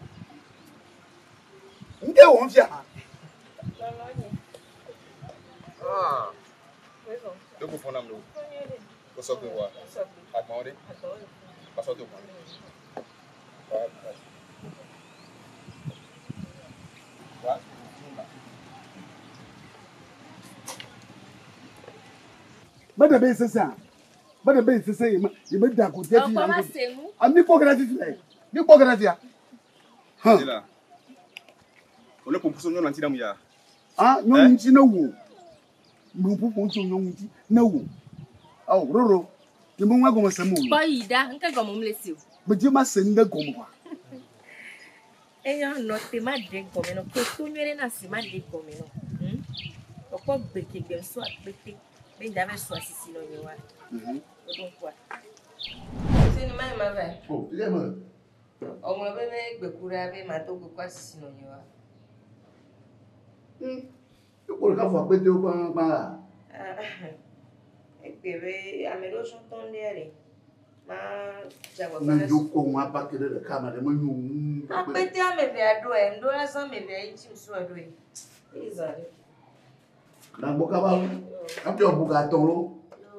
Nde won fi ha. Ah. Eu vou falar meu. Eu só vou lá. Agora. Passou do mano. Bada be sesa. Bada be sesa yima da ko je ti. Ami pograti ti. Ni pograti ya. Ha. Dila. Ole pompuso nyo nanti damu ya. Ah, nyo nti na wo. Mu pupu nti nyo nti na wo. Aw, roro. Ti mo ngwa go masemu. Boyida, nke go mo mlesi o. Be je ma se nda go mo. Eyan no te ma de go me no. Ko to nyere na si ma de go me no. Opo gbeke gbe so apete. Be ndave so asisi no yewa. Odun kwa. Se ni mai ma ba. Oh, ile ma. Omo be me gbekura be ma to kwa asisi no yewa. Ko ka fo apete o pa. Ekpere amelo chanton lere. Ma jagwa Na jo ko wa pa kede de kamera mo nyu. Apete ameve ado e ndo la san meve ichi mso ado e. Izale. Na boka ba. Api obuga tonlo.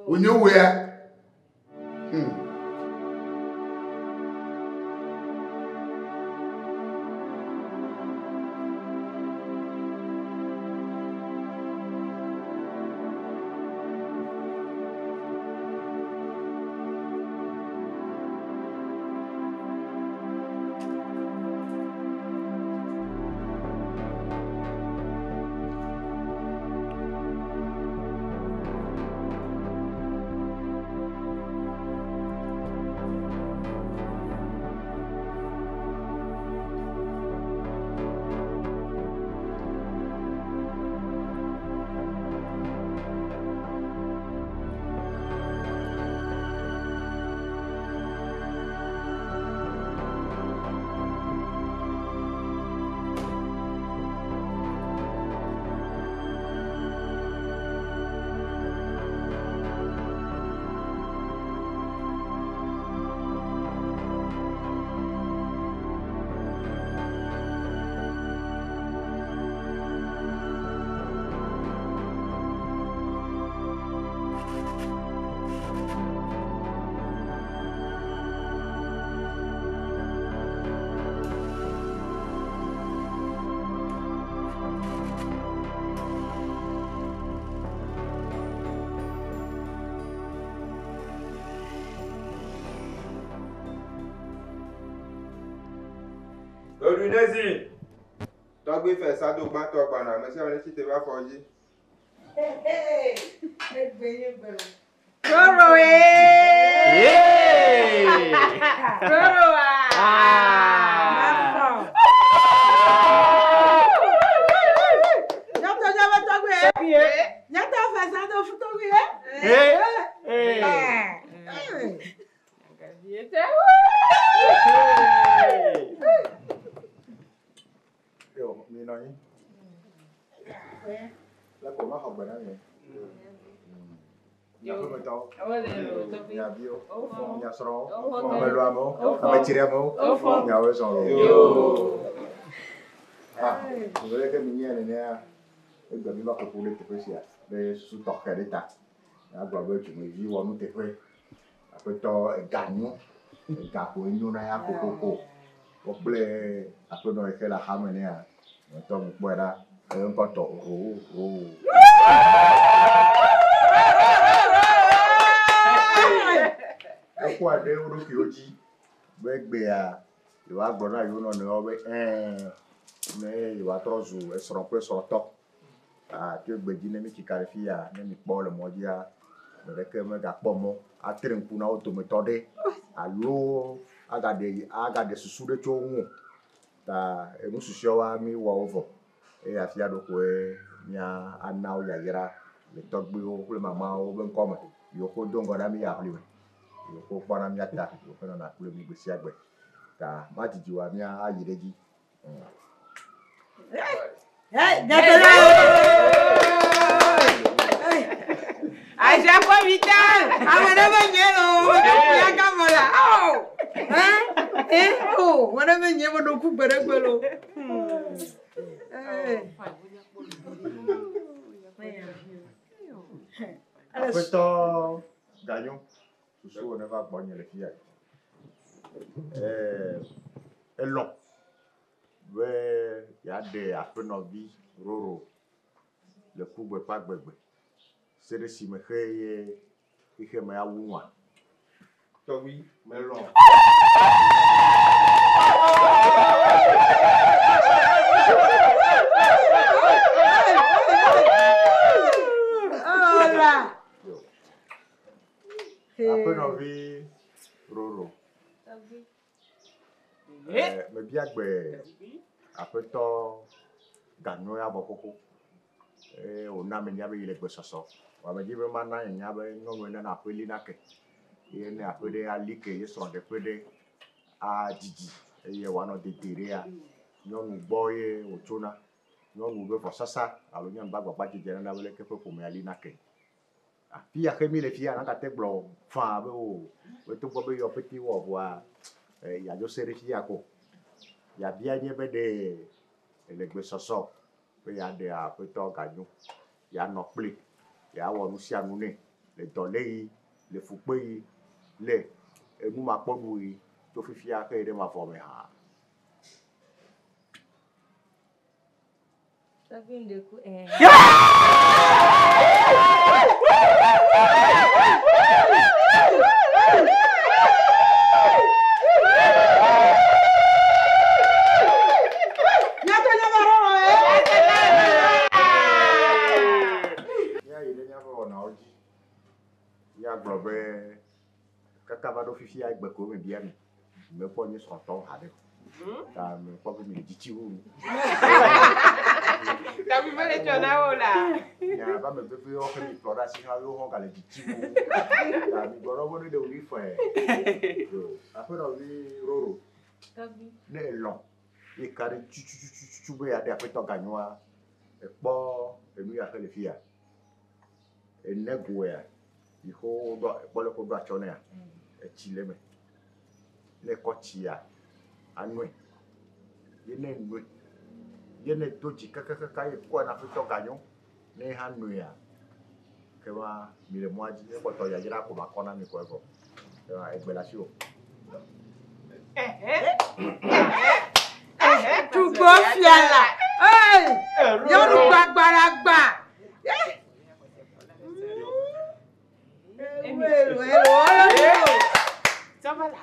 Oni owe ya. Evidence. Togbe fait ça donc ma toi bana, mais si on est qui te va forger. Roro Roro Yo, mi nói. Là của nó học bài đó nhỉ? Nhà phương tàu, nhà bio, nhà sro, nhà loamo, nhà chiriamo, nhà ở sro. À, người cái mình nghe này nè, cái gần như là cái phụ nữ thì phải xia, để số tọt cái đấy ta, à, bảo vệ chúng mình đi vào nó thì phải, phải to gan nhú, gan của nhú này à, cô, bple, à, phải nói cái là ham này nè, to một bữa đó, em có tổ, cái qua đây nó kiểu gì, bé bè, rồi à, bữa nay nó nữa bé, mais il va trop jouer, son peu sortant. Ah, que Bédi n'est qui qualifie à, n'est pas le mondial, mais que me gâte pas mon, à train pour nous autométhode, à l'eau, à garder sous le chou, ta, et nous soucions à mi ou over, et à fier de quoi, nia, à now yagira, le togbo, le maman, ou ben comme, yoko donc on a mis à plus, yoko pas à miata, yoko on a plus mis de siagbe, ta, ma dit tu as mis à yiregi. Hey, aja kwa vita. Amana banyelo. Ya kamala. Oh, wana banyelo do ku beregbelo. Après toi, gagnons. Souci, on va gagner les filles. Et long. Ouais, il y a des après nos vies, Roro. Le coup ne pas bébé. C'est le cimetière qui est ma ouah. Togbe, Mais long. Après nos vies, Roro. Mais bien que après toi, gagnons à beaucoup. On a mis il est ça. On va dire maintenant il y a un appel inake. Il y a un appel à l'IK, ils sont des appels à Didi. Il y a un autre derrière. Nous boy au tuna. Nous veut pour ça. Alors nous avons pas de dire on a voulu que pour me aller inake. Puis il y a que les filles à la tête blanc. Enfin, tout pour me petit ou voir. Il y a deux séries filles à quoi. Il y a bien des ça. Il y a des petits gagnants. Il y a nos plis. Il y a nos sianounés. Les dolés, les foupés, les nous ma pomme, tout fait fier que de ma forme. Ça vient de coup. Kakavado fifi avec Beko, mais bien, me pogne son temps avec. Ça me pas me dit tu où. T'as vu mal les tonneaux là. Il y a pas me bébé au fait pleurer si on a eu on dit tu où. La mi goro venu de lui faire. Après on dit Roro. Ne long. Et carré tu veux aller après ton gagnant. Et pas et lui a fait les filles. Et negoué. Il faut pas le coup d'achonner. Et chile me. Les cochia. Anoué. Il n'est noué. Il n'est doji kaka quoi n'a fait ton gagnant. N'est hanoué. Que va mille mois dit que toi y a déjà comme on a mis quoi quoi. Avec Belasio. Tu go fiala. Hey! Yoru gbagbaragba. Ça va là.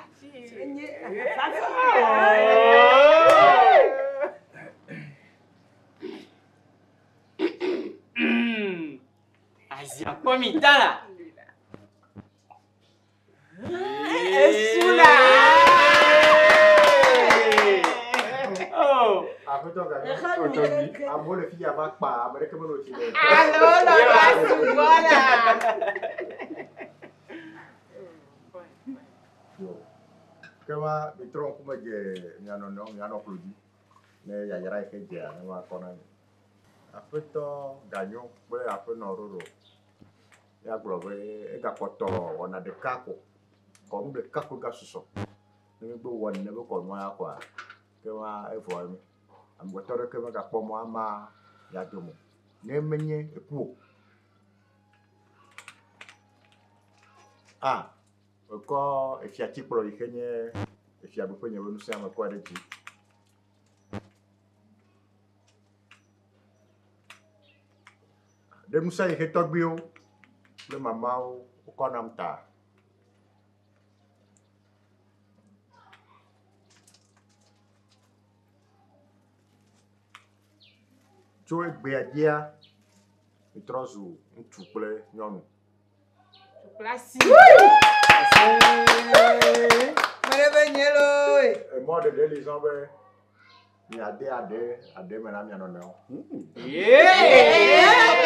Vas-y, encore mi-temps là. Soula. Oh. Après ton gars, à moi le fille va pas, mais que mon aussi. Allô, voilà. Kama bitron kuma je nyano plodi. Ne ya yara ke je na wa kona. Après ton gagnant, ouais après non roro. Ya globe e ga poto ona de kako. Comme de kako ga suso. Ne be won ne be ko mo ya kwa. Kama e fo mi. Am go toro kama ga pomo ama ya domo. Ne menye epu. Ah, ko e fi ati pro ikenye e fi abu kwenye wonu se ama kwa deji. De musa ihe togbi o. Le mama o ko nam ta. Jo egbe adia itrozu ntu ple nyonu. Place. Marebenyelo. E mo de les hommes ni ade mena mi anona o. Yeah!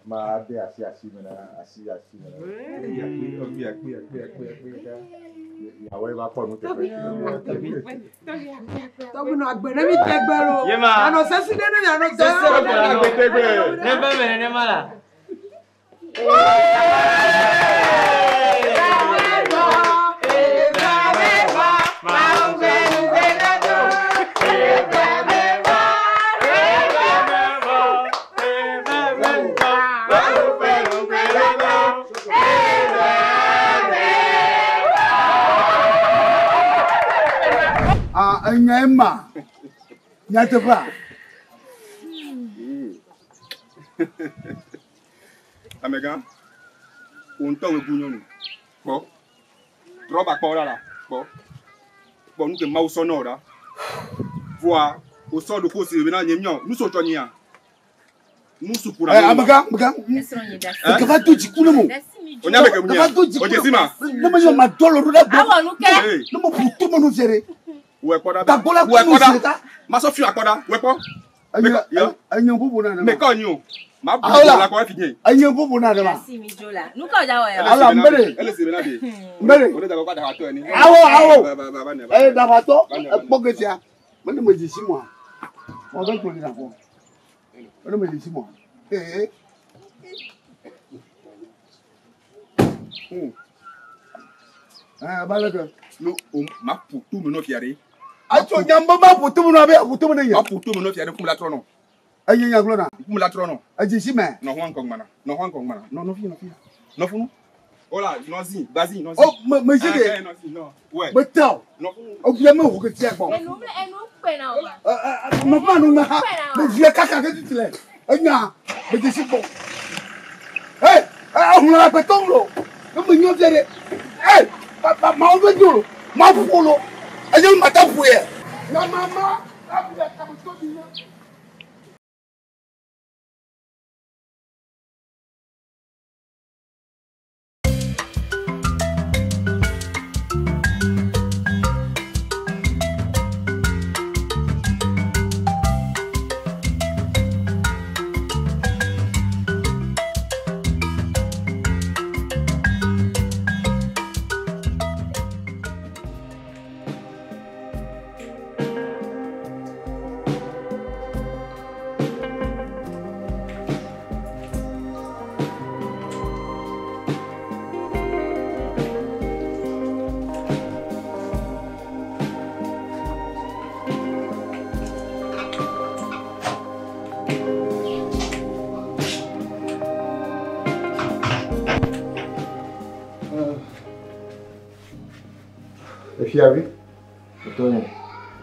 Ma de asi mena. Ya we va por no te. Tobu no agbere mi tegbero. Ano sesi de no ya no so. Ne ba me ne mala. Emma, Nyatapa. Amega, on t'en veut bouillon. Bon, trop à quoi là? Bon, nous que maus sonore là. Voir au sort de cause c'est venant nous sommes toniens. Nous sommes pour la. Amega. Que va tout dire nous? On a avec nous. On dit si ma. Nous me ma dollar là. Ah nous que. Nous me pour tout le monde gérer. Ouais quoi da bola ouais quoi ma so fi akoda ouais quoi anyo bubu na me ko nyu ma bu la ko fi anyo bubu na ma si mi jola nu ka ja wa ya ala mbere ele se na de mbere o de da ko da wa to ni awo da wa to poketia mo ni mo ji si mo o do to ni na ko o mo ji si mo balaka no ma putu mo no fiare acho nyamba ma putu mo no be putu mo ne ma putu mo no fiare kum la trono ayi nya glona kum la trono aji si me no hwan kong mana no fi no fu ola no zi bazi no zi oh me jide no zi no ouais me taw no fu o bien me ho ke ti agbo enu pe na o ma pa no na ha me vie kaka ke ti le enya me ji si bo hey ahun la pe tonlo no me nyo tere hey ma o be duro ma fulo aje ma ta fu ye na mama abu ya ka mo to bi na fiavi. Então,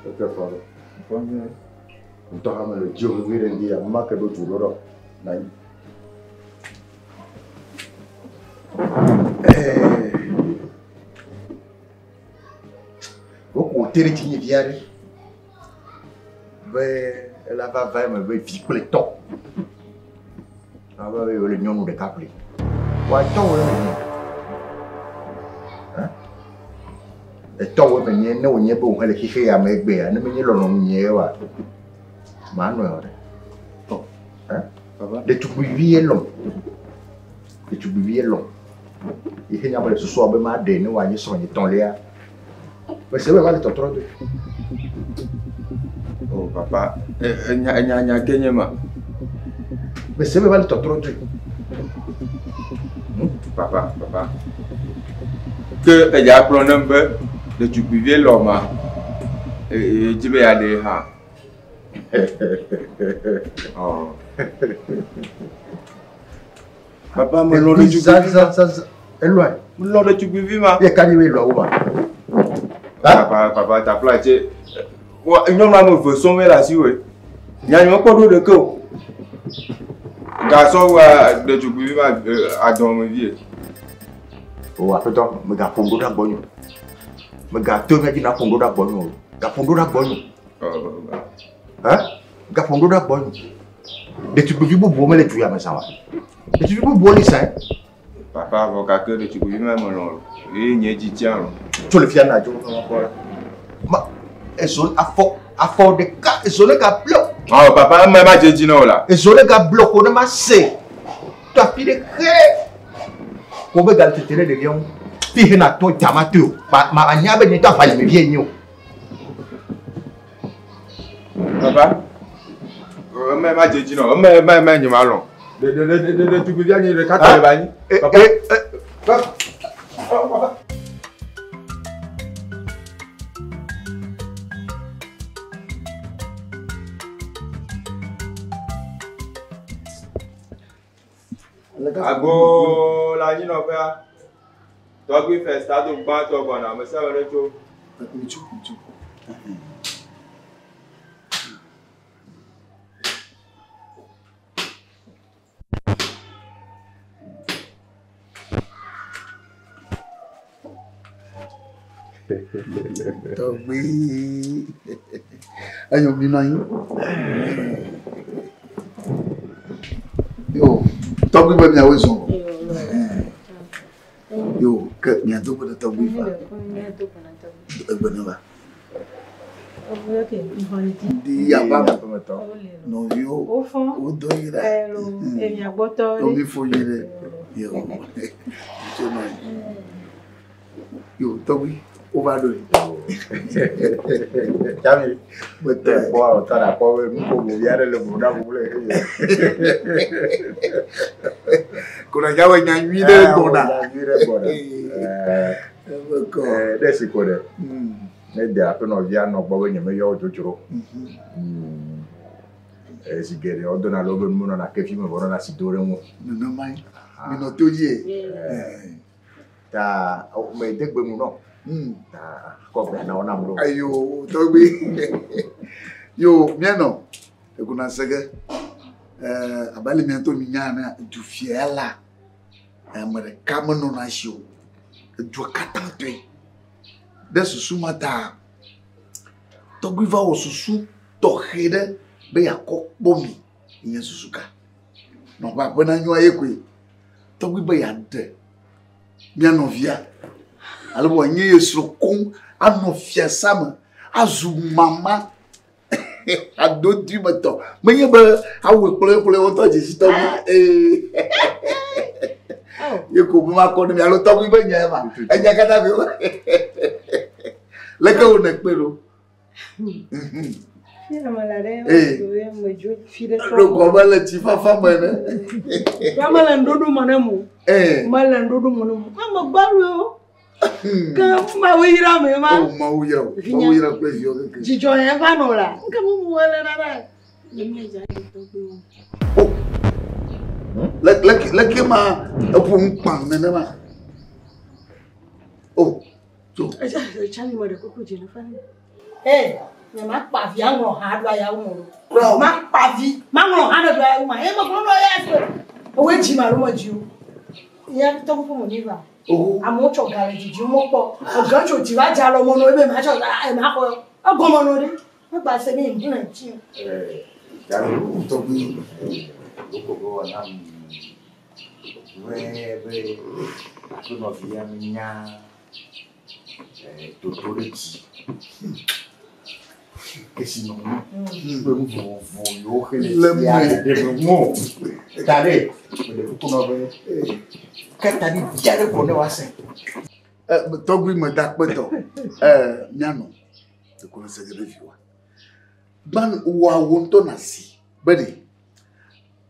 eu quero falar. Então, a minha dia eu vir em dia, mas que do tudo não. O ter tinha viare. Vai, ela vai me ver fico le top. Ava ver le nyonu de capli. Wa to e to we me ne o nye bo hele kike ya me gbe ya ne me nye lo no nye wa. Ma no ore. To. Baba, de tu vie long. De tu vie long. Il y a pas de soir be ma de ne wa nye so nye ton le ya. Mais c'est vrai, tu trop de. Oh, papa, nya kenye ma. Mais c'est vrai, tu trop de. Papa. Que il y a un number de tu buvais l'homme et tu vas aller ha. Oh. Papa, me l'on de tu ça. Eloi. Me l'on de tu buvais ma. Il quand il est là ou pas. Papa, t'as plaqué. Nous avons fait sommer là, si oui. Il y a un peu de queue. Garçon, de tu buvais à dormir. Oh, attends, me gars fondo da bonho. Me gars tu me dis na fondo da bonho. Gars fondo da bonho. Hein? Gars fondo da bonho. De tu buvais pour me le tuer à ma sawa. De tu buvais pour ça. Papa, avocat que de tu buvais même non. Et n'y a dit tiens. Tu le fais na jo encore. Ma eso afo de ka eso le ka bloc. Oh papa, même pas dit non là. Eso le ka bloc on ma se. Tu as fini cré. Ko be gal tetere de lion. Fi na to jamato. Ma anya be ni ta fa le bien yo. Papa. Même pas dit non. Même ni malon. De tu buvais ni le 4 bani. Papa. Papa. Ago la ni no fa. To gbe fe start to gba to bona mo se wele to. Michu. Tobi. Ayo minai. Yo, Tobi ba mi awezo. Yo, ke mi ado ba Tobi fa. Ba. Di aba ma to. No yo. O do ira. E mi agboto. O mi fo yire. Yo. Yo, Tobi. Overdose. Chami, betul. Wow, tak ada apa, muka biar le muda boleh. Kuna jawa nyanyi deh bona. Desi kode. Dia apa no via no bawa nyame yo jojoro. Si gere odo na lobe muno na kefi me bona na sidore mu. No mai. Mino toye. Ta o me degbe mu no. Kok na ona bro. Ayo, Tobi. Yo, miano. Kuna sege. Abali mianto minyana du fiela. Amere kamano na show. Du katantwe. De susu mata. Tobi va o susu tohede be yakok bomi. Inye susuka. No ba bona nyo ayekwe. Tobi be yante. Miano via. Alors, il y a ce con, à nos fiers sam, à Zoumama, à d'autres du matin. Mais il y a un peu de autant de système. Il y a comme ma conne, alors tant qu'il y a un peu. Il y a qu'à la le gars, on est pélo. Le combat, le tifa femme. Malandou manamu. Malandou manamu. I'm a Kama wira me ma. Oh, mawira place yo ke. Jijo en va no la. Kama mu wala na ba. Yemi ja to be. Oh. Laki ma apu mpang na ma. Oh. Chami mo de koko je na fani. Me ma pa vi anwo ha do ya wo. Ma pa vi, ma anwo ha do ya wo ma. E mo ko no ya so. O we ji ma ro mo ji o. Iya to ko mo ni ba. Amo cho garage ji mo po. O gan cho ti wa ja lo mo no e be ma cho e ma ko. O go mo no de. Ma ba se mi ndi na ji. Ya lo to bi. Ko go na we tu no via minha tutoriti que sinon vou eu ele mo tare ele tu no ve que tá de diário com eu assim Togui me dá quanto miano tu consegue reviu ban o awonto nasi bede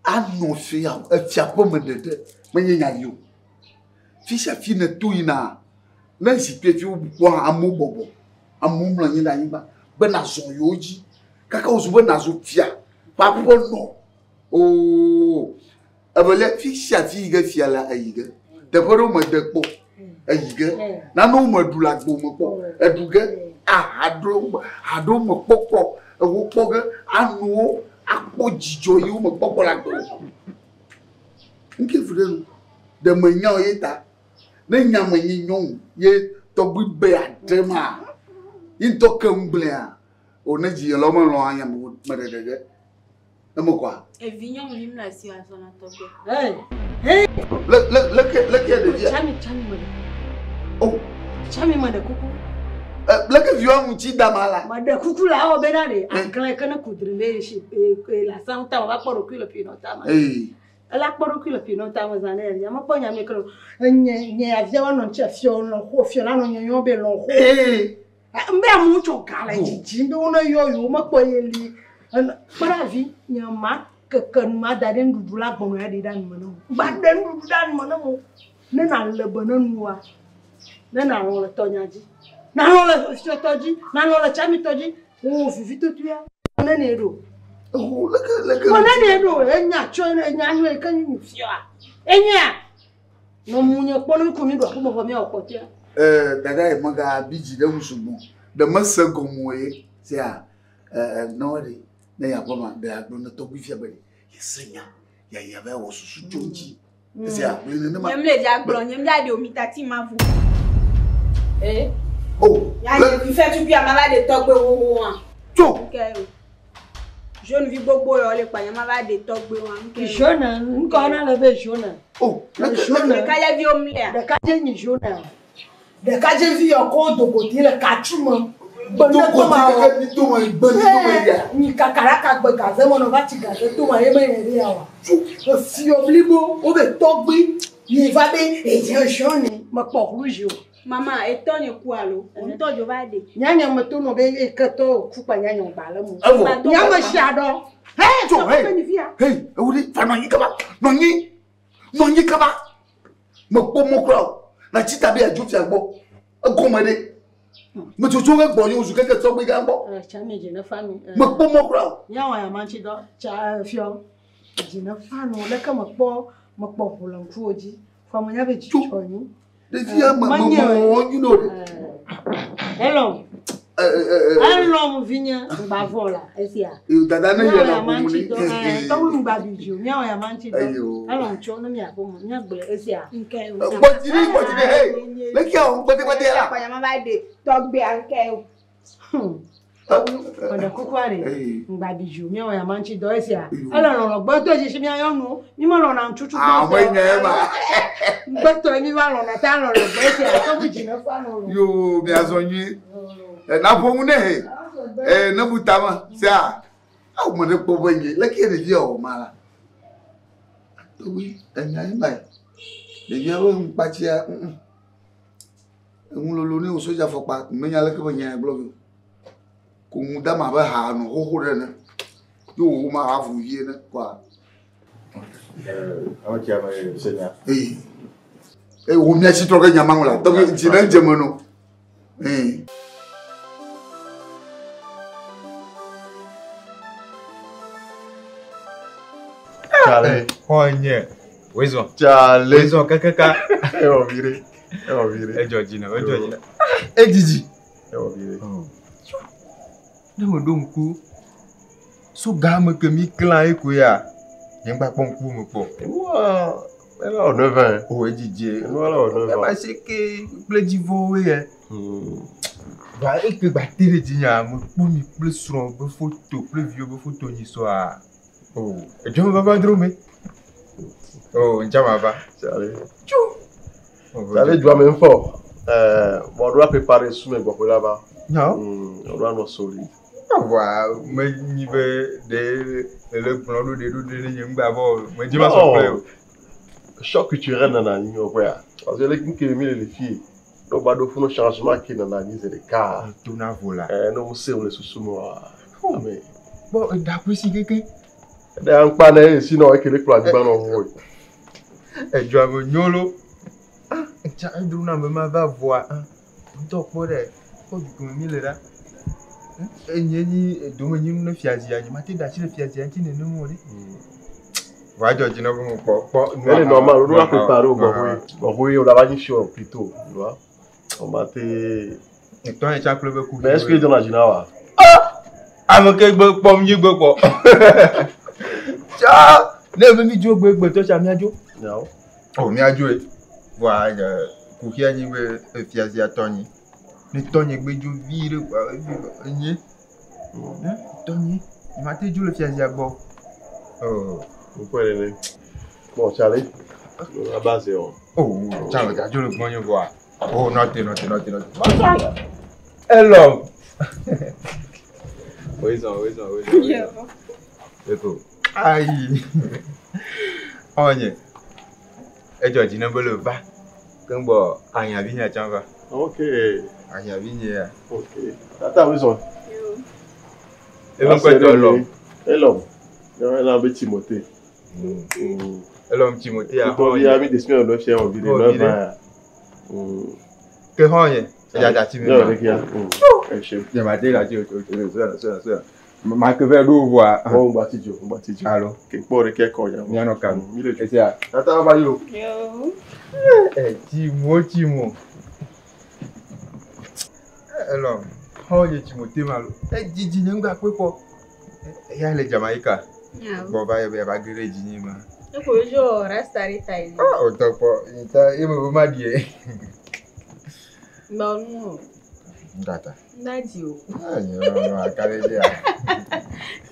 ano fia fia pomme de manyanya yo fisha fi na tuina na si pe fi wo amu bobo amu mlanyi na yimba be na zo yoji kaka ozu be na zo fia pa po no o abele fisha fi ga fia la ayiga de poro mo de po ayiga na no mo dula gbo mo po eduga ado mo popo ewo poga anu akpo jijo yi mo popo la gbo nke fure de manhã eta nem nya manhã nyon ye to gbe adema yin to kamblea o na ji lo mo lo anya mo medede e mo kwa e vignon lim la si a son atoke le de dia chami mo oh chami mo de kuku le que viu un ti damala ma de kuku la o benade akran kana kudrele shi la santa va por culo pinota ma ala kporo kilo pino ta wazane ya mapo nya mekro nye avia wa no nche fio no ho fio na no nyo be no ho mbe amu cho kala jiji mbe wono yo mapo yeli para vi nya ma kekan ma da den dudu la gbono ya de dan mo no ba den dudu dan mo no ne na le bono nuwa ne na ro le tonyaji na ro le fio toji na ro le chami toji o fifi to tuya ne ne ro Mana dia do enya cho enya nyu e kan nyu fia. Enya. No munye pono ko mi do ko mo me okotia. Daga e maga biji da musubu. Da masago moye sia no re na ya boma da do na to bi fia bari. Yesenya ya ba wo susu jonji. Sia ni na ma. Nyemle ja gbo nyemja de omitati mavu. Oh. Ya ye bi fe tu bi amala de to gbe wo wan. To. Okay. Jeune vie bobo yo le pa yama va de togbe wan ke jona nko na le be jona le ka ya vi omle de ka je ni jona de ka je vi yo ko do ko ti le ka chumo bonne ko ma ka bi to ma gbani to ma ya ni ka karaka gbe ka ze mo no va ti ga ze to ma ye me ri ya wa o fi obligo o be togbe ni va be e je jona ma po rouge Mama, etonye kualo. Ontojo bade. Nyanya metono be ekato kupa nyanya bala mu. Nyama shado. Hey, uri fa no yikaba. No nyi kaba. Mo po mo kro. Na chita be aju fi agbo. Akomade. Mo tutu we gbo yin osu keke so gbe ga gbo. Chami je na fami. Mo po mo kro. Nyawa ya manchi do cha fio. Je na fanu le ka mo po hulanku oji. Fa mo nya be ji choni. The fear, you know. Hello. Hello, Vinya, Bavola, Esia. You that I know you're Manchi, don't babiju. Now I am Manchi. Hello, Chona, Esia. What did you look out? What they are? I am a day. Dog be uncle. Ọ̀dọ̀ kukwari babiju mi o ya manchi do esia ala ro gbo to je se mi ayonu mi mo ro na ntutu gbo àwọn yẹn ma gbo to mi wa ro na ta ro gbo esia to bi jina fa no ro yo mi azonyi na fomu ne na butama sia awu mo de pobo nge le ke de o mala to wi enya yin bai de ye o npa ti a lo ni o soja fopa me nya le ke bo nya blog ko mu da ma ba ha no ho re na yo ma ha fu ye na kwa awa kia ba senya wo mi achi to ga nya mangula to ji na je mo no Chale Onye Wezo Chale Wezo kakaka Ewo vire Georgina Eh, Didi. Ne me donne coup. So gamme que mi clan et quoi. Y'en pas bon coup me po. Wow. Elle a 9 ans. Oh, Didi. Voilà, 9 ans. Mais c'est que plein d'ivore ouais. Bah et que battre les digna me pour mi plus sur be photo, plus vieux be photo ni soir. Oh, et tu me vas pas drômer. Oh, on va pas. Allez. Allez, dois même fort. Bon, on doit préparer sous mes bocaux là-bas. Non. On doit nous solide. Wow, mais il veut le plan de Yamba. Mais dis moi son plan. Choc culturel dans la ligne, parce que les qui mis les filles, nous va faire un changement qui dans la ligne, c'est le cas. Tout n'a voilà. Nous sommes les sous-moi. Mais bon, d'après si quelqu'un. D'ailleurs, pas né, sinon avec les plans du banon. Et tu as mon nyolo. Ah, tu as un drôle de ma voix. Donc, pour les, pour du coup, là. Et ni domini ne fiazia, ni maté d'acheter le fiazia qui ne nous mourit. Voilà, tu n'as pas. Mais normal, on doit préparer au Bahoui. Bahoui, on l'a pas dit plutôt, tu vois. On m'a été. Et toi, tu as plein de coups. Mais est-ce que tu as dit là? Ah, mais quel beau pomme, you go. Tiens, ne me dis pas, toi, tu as mis. Non. Oh, mais à jouer. Voilà, pour qui a dit fiazia Tony. Le Tony est bien vide, Tony, il m'a dit le fiazia bon. Oh, vous pouvez aller. Bon, Charlie, la base est on. Oh, Charlie, tu as le bon voir. Oh, noté. Hello. Oui. C'est tout. Aïe. On y est. Et tu as dit, ne le va. Comme bon, il y a bien, tu vas. Ok. Il y a bien. Ok. Attends, oui, ça. Et même quoi, tu as l'homme. Et l'homme. Il y a un petit Timothée. L'homme Timothée a. Il y a mis des semaines de chien en vidéo. Que rien. Il y a des petits. Je m'ai dit là, ça. Ma que vers l'eau voir. On va t'y dire. Alors. Quelque part, quelqu'un. Il y a un calme. Et ça. Attends, va yo. Timo. Alors, how est Timothée malo? Didi n'enga quoi? Il y a les Jamaïcains. Bon, va agréer Didi ma. Il faut toujours rester taille. Ah, au top. Il me m'a dit. Non. Data. Nadio. Ah, non, Calédia.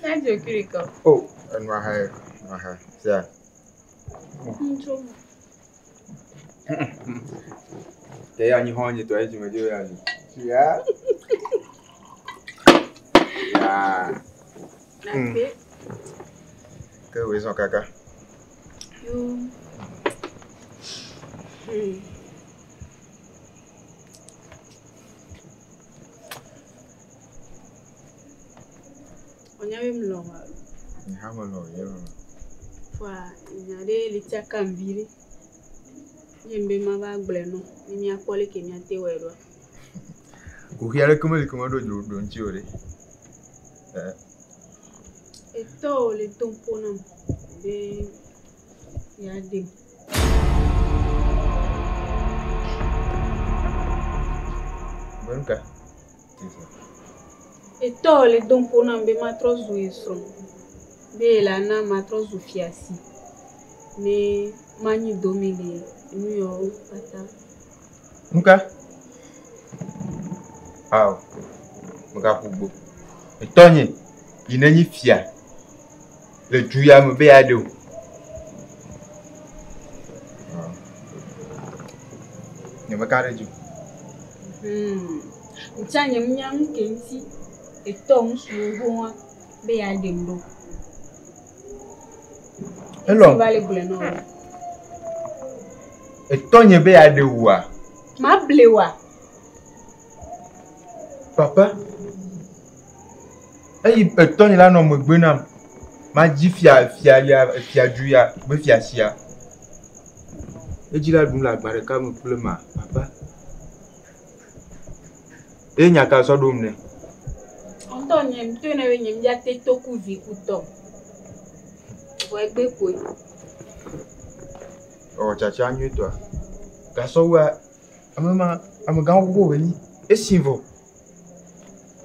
Nadio Kiriko. Oh, and c'est ça. T'es à Nihon, toi, tu me dis, yeah. Que oui, son caca. On y a même l'homme. Voilà, il y a des lithiaques en ville. J'aime bien ma bague, il y a pas les qui m'y a été ouais. Vous regardez comment les commandos de Théorie. Et toi, les tampons, il y a des. Bon cas. Et toi, les tampons, il m'a trop joué son. Mais là, na m'a trop joué assis. Mais mani domine, New York, pata. Muka. Ah, muka pour et Tony, il n'est ni fier. Le tuya me béado. Ne me carré du. Tiens, il y a un kensi et ton souvent béado. Hello. Et Tony béado wa. Ma blewa. Papa. Et Tony là non me benam. Ma dit fia duya, me fia sia. Et dit là dum la baraka me plema, papa. Et nya ka so dum ne. Antonio, tu ne veux pas te toku vikuto. Ouais, quoi. Oh, chacha, toi. Gasowa, I'm a gang go, Esinvo.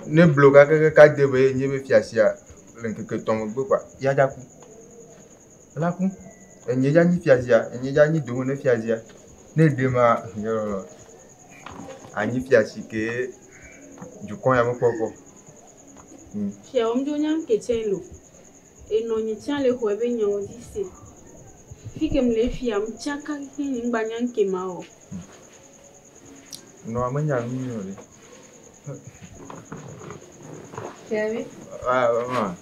Ne bloga ka debe nyebe fiasia lenke tomo gbe kwa. Ya jaku. La ku. Enye ja ni fiasia, enye ja ni dungo ne fiasia. Ne dema yo. Ani fiasi ke du kon ya mo poko. Chez omjo nyam ke chelo. E no ni tian le hoebe nyo dise. Fikem le fiam chaka ki ngbanyan ke mao. No amanya mi no le. Tiavi? Ah, maman.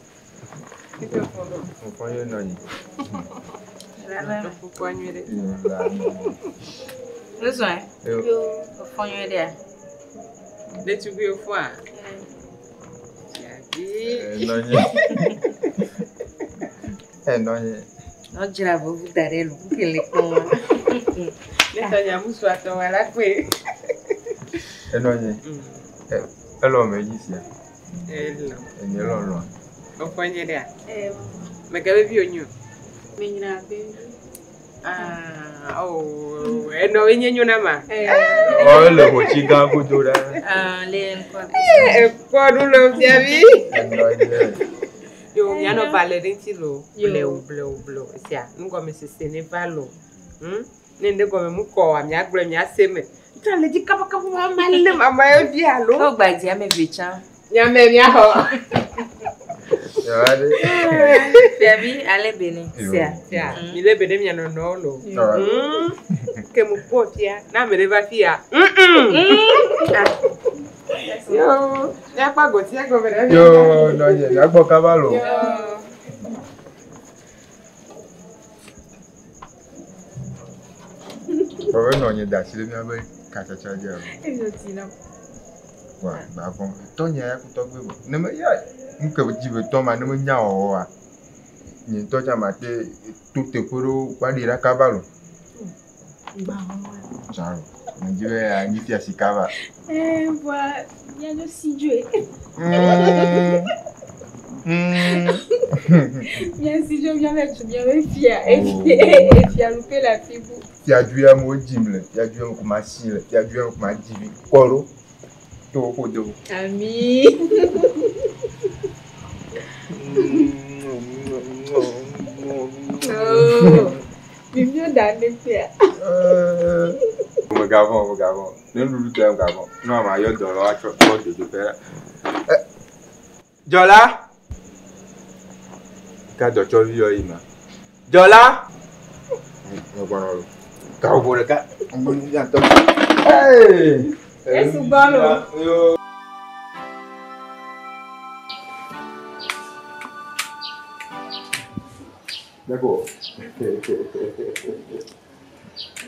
Qu'est-ce que vous faites? On prend une noni. Pourquoi nuire? Le soin. Yo, on fait une idée. De tu veux voir? Noni. Noni. Non, je la veux vous donner le coup que les cons. Les soignants vous soient à la couille. Noni. Elle me dit ça. Elle. Elle est là. On fait une idée. Mais qu'avez vu au new? Mais il a bien. Ah, oh, no wenyenyu nama. Oh, le mochi gango dora. Les quoi nous le fiavi? Yo, ya no parler d'intilo. Bleu. Sia, nous comme c'est Sénégal. Nende comme mu ko am ya gbre mi aseme. Tu le di kapa malem mama yo di alo. Oh, ba dia me vecha. Ya me mi ho. Fiavi, allez bene. Sia. Mi le bene mi no lo. Que mu potia, na me va fia. Yo, ya pa go ti e go bere. Yo, no ye, ya gbo cavallo. Baba no ye da sile mi abe ka cha cha dia. Wa, ba bon. Tonya ya kutogbe bo. Ne me ya, nke jibe to ma ne me nya o wa. Ni to cha ma te tout te koro pa dira cavallo. Ciao. Njibe ya ni fia sikava. Voilà, il y a le sidoué. Bien si je viens mettre bien me fier et fier louper la fibou. Fia duya mo jimle, fia duya mo kuma sile, fia duya mo kuma divi. Koro. To ko do. Ami. Oh. Bienvenue dans le fier. Mo gavon. Ne lulu te gavon. No ma yo do lo a cho de pera. Jola. Ka do cho yo ima. Jola. Mo gbono lo. Ka o bore ka. Mo ni ya to. Hey! Es un balo. Yo. D'accord.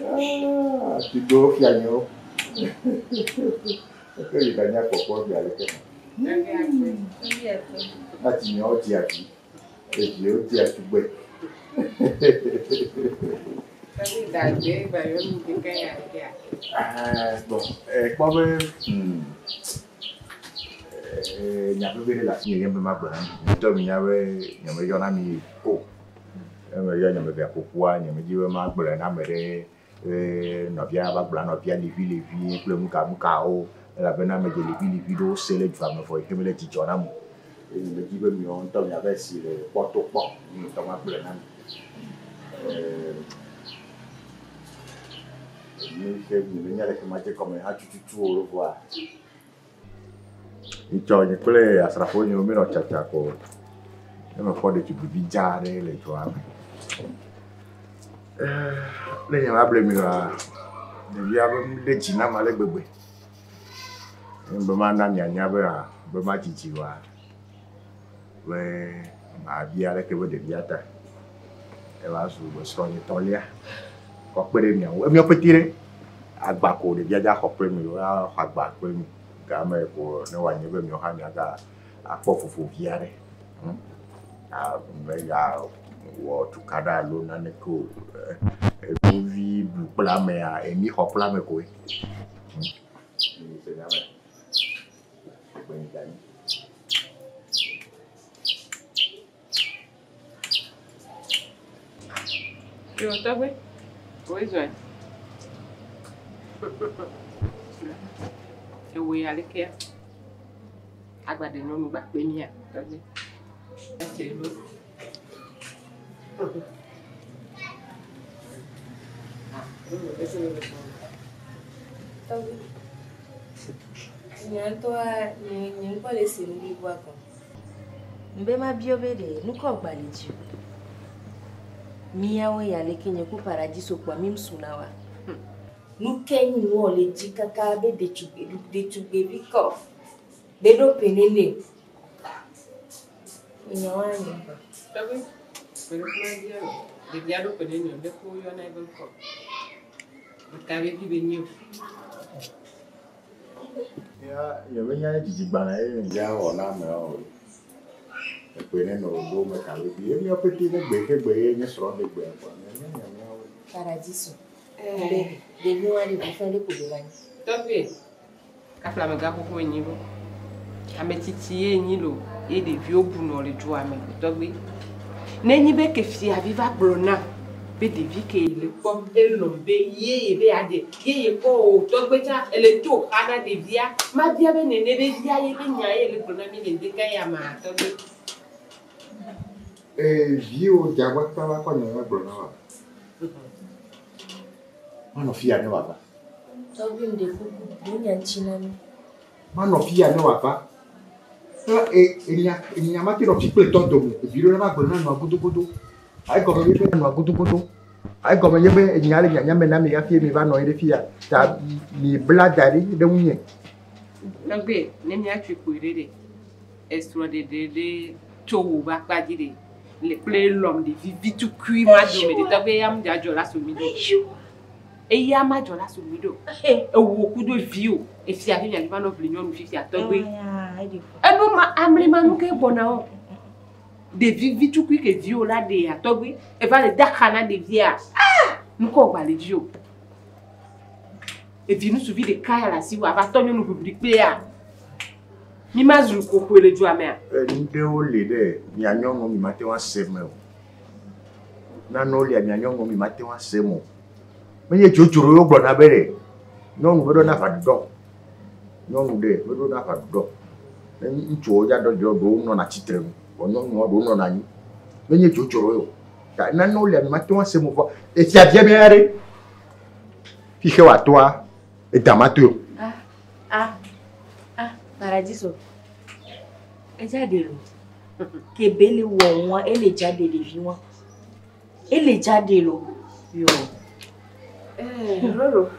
Ah, tu dois faire un que il gagne à propos de avec ah, tu n'as pas dit à qui? Et je dis à tout bête. Bon, comme il y a peu de la signe, il y a peu ma bonne. Tom, il y avait un ami. Il y a un peu de pourquoi, il y a un peu de ma bonne amère. Novia bagula novia levi kule mukao la bena me levi do sele du femme fo ke me le tijona mu me dibe mi on to ya be si le poto po ni to ma bule na ni ke ni nya le ke ma je comme ha tutu o voir icho ni kule asrafo ni o mi no chacha ko e me fo de tu bi jare le to ame le nya ma ble mi la de via be jina ma le gbegbe mbe ma na nya be a be ma jiji wa we ma bia le ke be de biata e wa su be so ni tolia ko pere mi o mi o petire agba ko de bia ja ko pere mi o agba ko mi ga me ko ne wa ni be mi o ha nya ga apo fufu biare me ga wo tu kada lo na ne ko vi bu plame a emi ho plame ko e se na me ben dani yo tá bem pois é oui, allez, qu'est-ce que nous nous battons bien. C'est l'eau. Pas laisser nous voir comme. Mbema biobede, nous quoi baliji. Miawe ya lekenye ku paradiso kwa mimsunawa. Nous kenyi nous le dikaka be de chuge biko. Bedo penene. Nyawani ba. Tabi. Pero dia. De dia do penene, de ko yo na ibon ko. Mutabe bi benyo. Ya venya jijibana ya ona me o. Pene no do me ka bi e mi opeti ne gbe ni soro de gbe kwa Paradiso. De mi wali bi fa le ko be bani. Tabi. Ka fla me ga ko nyi bo. Ametiti enyi lo e de vi obu no le ju ame. Tabi. Nenyi be ke fi aviva brona. Be de vi ke le pom elombe ye be ade. Ye ko to gbe cha ele to ana de via. Ma via be nene be via ye be nya ye le brona mi le de ka ya ma. Tabi. Vio jagwa tava kwa nyama brona. Mano fia ne wapa. Tabi ndefu dunya nchina ni. Mano fia ne wapa. Enya mati no people todo mu. Viro na brona no agudugudu. Ai ko be no agudugudu. Ai ko me be enya le nya me na me ya fie me ba no ire fia. Ta mi bladari de munye. Tabi ne mi atwi ko ire extra de to ba pa dire. Les plaies l'homme de vivi tout cuit ma dome de tabe yam ja jola so mido e yama jola so mido e wo ku do vio e fi afi ya no blinyo no fi atogbe e no ma amri manu ke bona o de vivi tout cuit ke vio la de atogbe e va le dakana de via nous ko gba le vio e vi nous suivi de kaya la si wa va tonyo no public player mi mazuru ko ko le ju amea nde o le de mi anyongo mi mate wa seme o na no le mi anyongo mi mate wa semo me ye jojoro yo gbona bere no nu bedo na fa do no nu de bedo na fa do ncho ja do no na chitrem o no no do no na ni me ye jojoro yo ka na no le mi mate wa semo fo e ti abia mi are fi ke wa to a e damato Paradiso. Ejade lo. Kebele wo won ele jade le vi won. Ele jade lo. Yo. Roro.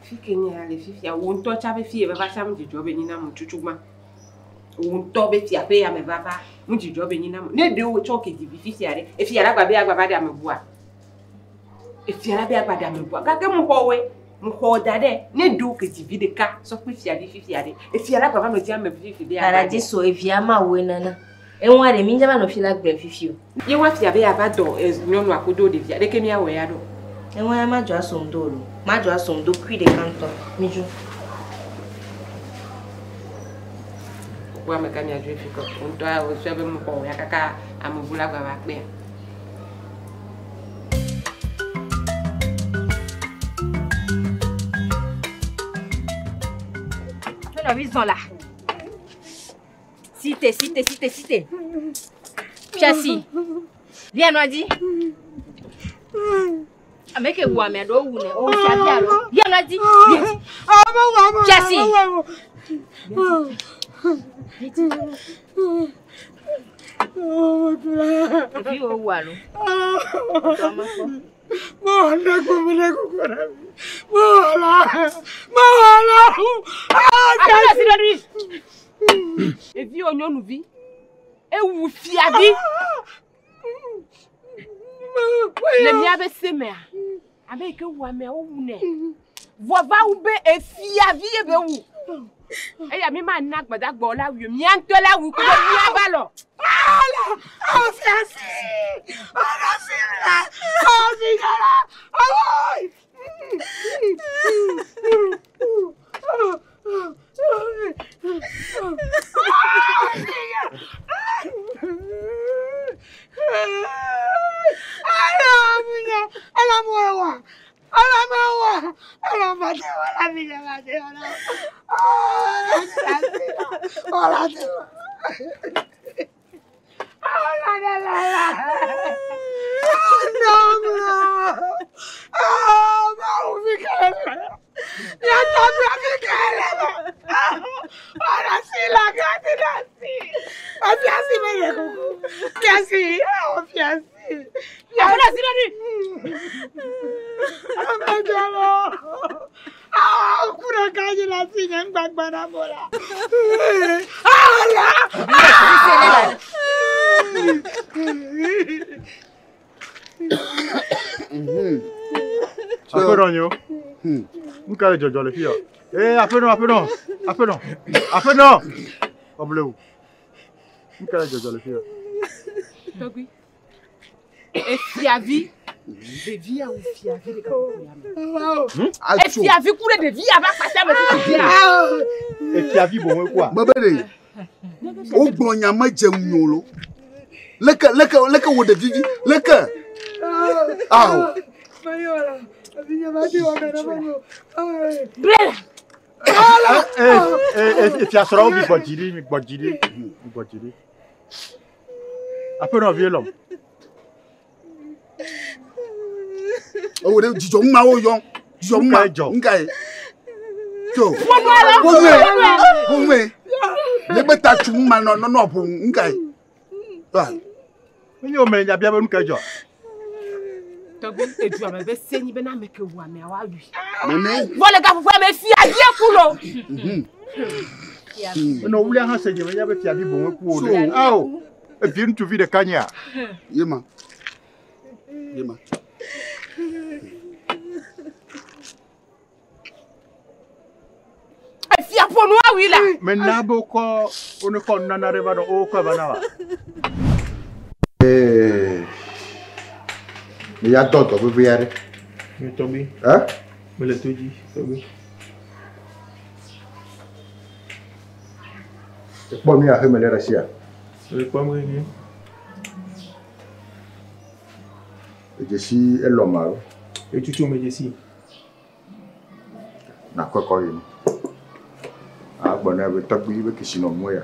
Fi kenya ale fi ya won to cha be fi e baba cha mu jijo be ni na mu chuchugma. Won to be fi ape ya me baba mu jijo be ni na mu. Ne de o choke di bi fi are. E fi ara gba be agba ba de amebua. E fi ara be agba de amebua. Ga ke mu ko we. Mhodade ne do ke ti de ka so pe fiade fiade e fiara baba no ti am fifi de Paradiso e viama we nana e won de mi njaba no fila gbe fifio ye wa fiabe ya ba do nyonu akodo de fiade ke mi awe ya do e won ya majo asondo lo majo asondo kwi de kanto miju wa me kan ya jo fiko onto a o so be mu ko ya kaka amubula gba ba pe la maison là. Cité. Chassis. Viens, Noadi. Avec que vous m'avez donné, on s'est bien. Viens, Noadi. Chassis. Viens au Wallo. E vi onyo nu vi e wu fiabi le mi abe semea abe ke wu ame o wu ne vo va u be e fiabi e be wu e ya mi ma na gbada gbo la wi mi an to la wu ko mi abalo ala o fi asi ala si la o si gara oi Aperonyo. Nunca Jojo le fio. Aperon. Obleu. Nunca Jojo le fio. Togui. Et fiavi. De vie ou fiavi de Et fiavi coule de vie avec passer me Et fiavi bon quoi? Babere. O gbonya ma jemnyolo. Leka wo de vivi. Leka. Ah. Mayola. Avinya mati wa kana banyo. Et tu as sera mi gbojiri. Aperon vie l'homme. Oh, de jijo ma o yon. Jijo ma ngai. Jo. Wonwe. Le beta chu ma no bu ngai. Ah. Ni o me nya bia be nkai jo. Togui et tu as me seni bena me ke wa me awa lui. Mene. Bon les gars, vous pouvez me fier bien kulo. No wuli ha se je me nya be fiabi bon ku o. Aw. E bien tu vi de kanya. Yema. Fia pour nous oui là. Mais nabo ko on ko nana reba do o ko bana wa. Mais ya toto be biare. Mi tobi. Hein? Me le toji, tobi. Bon mi a fait me le racia. Le quoi moi ni? Je suis l'homme. Et tu me dis Na quoi yin. Ah bon na be tagbi be kisino moya.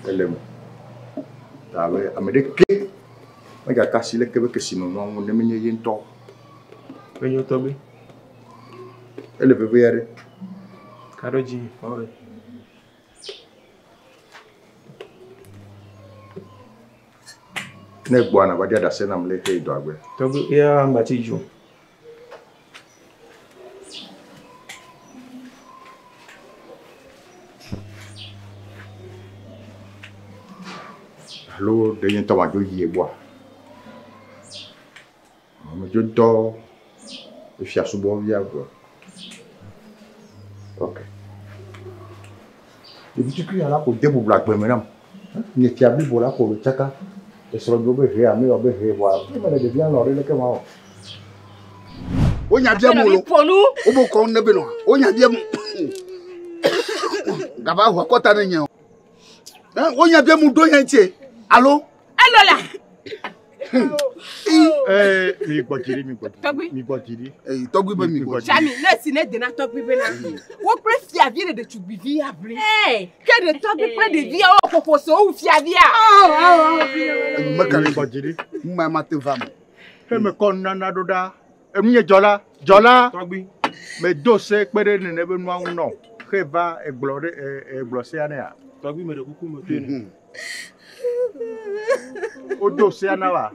Elem. Ta be amedeke. Ma ga kasi le ke be kisino no ne menye yin to. Benyo tobi. Ele be biare. Karoji, ore. Ne bwana ba dia da se na mle ke do agbe. Tobi ya ngati ju. Lo de yin to ma jo yi bo. Mo jo do e fi asubo via go. OK. Depuis que là pour débu black be menam. Ni ti abi bo la ko be chaka. E so do be he ami obe he bo. Me le devient lore le ke ma o. Onya bia mu lo. Obo ko nebe no. Onya bia mu. Gaba ho akota na nya. Onya bia mu do yan tie. Allô? Allô là. Mi gbojiri. Togbi be mi gbojiri. Jami, na si ne de na togbi be na. Wo pre fiavi de tu bivi abri. Que de togbi pre de via o poposo ou fiavi a. Makari gbojiri. Mma mate vam. He me kon nana doda. Emye jola. Togbi. Me dose pere ne be nu an no. He va eglose ane a. Togbi me de kuku me tene. Odo se anawa.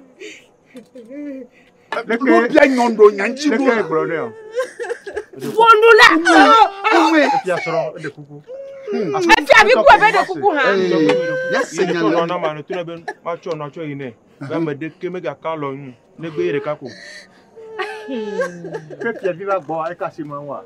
Leke bien nyondo nyanchi do. Leke gboro Bondu la. Ti asoro de kuku. E fi abi ku ebe de kuku ha. Ya senya no na ma no tuna be ma cho no cho ine. Ba me de ke me ga ka lo yin. Ne gbe ere ka ko. Ke ti abi ba gbo ai ka si mo wa.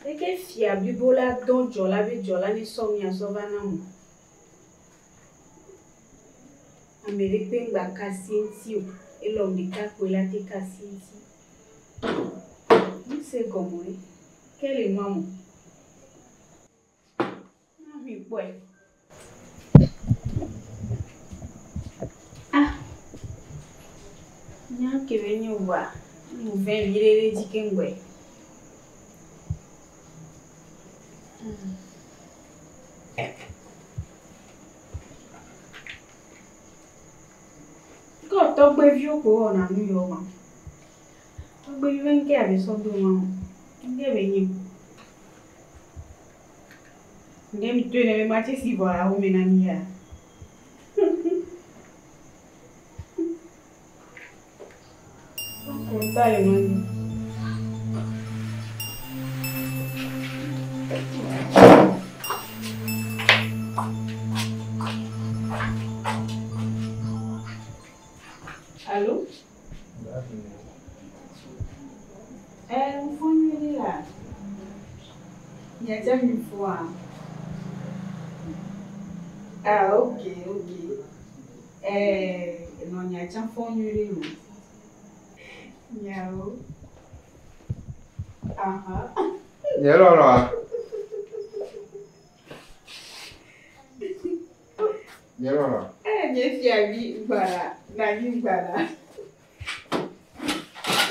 Et que fia bibola don jola be jola ni somi asovana mu. Amere pengba kasinti et l'homme de capoeira te kasinti. Non c'est comment est. Quel est maman? Non mais boy. Ah. Nya que venu voir. Nous vient virer les dikengwe. Quand tu as vu qu'on a New York, tu as vu qu'il y avait son domaine. Il y avait une. Il y a mis deux les matchs si voilà où menania. Conta le monde. Allô? Vous fournissez là? Il y a déjà une fois. Ah, ok. Non, il y a déjà fourni. Yao. Ah. Yellow, là. Yellow, là. Yes, Yabi, voilà. Nani, voilà.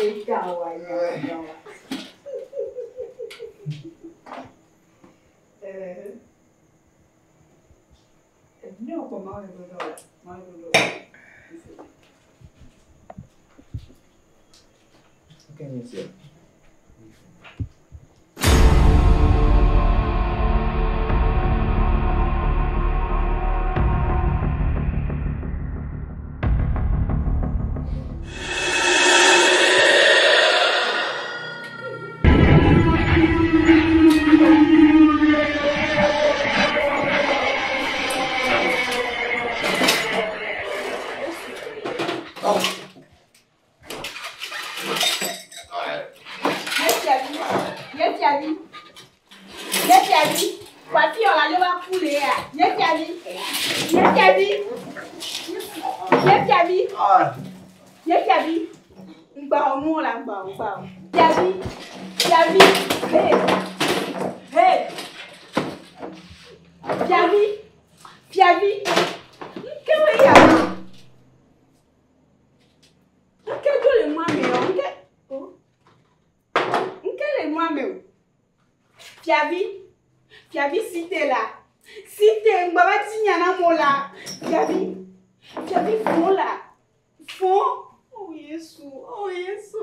Et Kawa, non, comment on Can you see? Fiabi si t'es là. Si t'es mbaba tinyana mola. Fiabi fond là. Fond. Oh Yesu. Oh Yesu.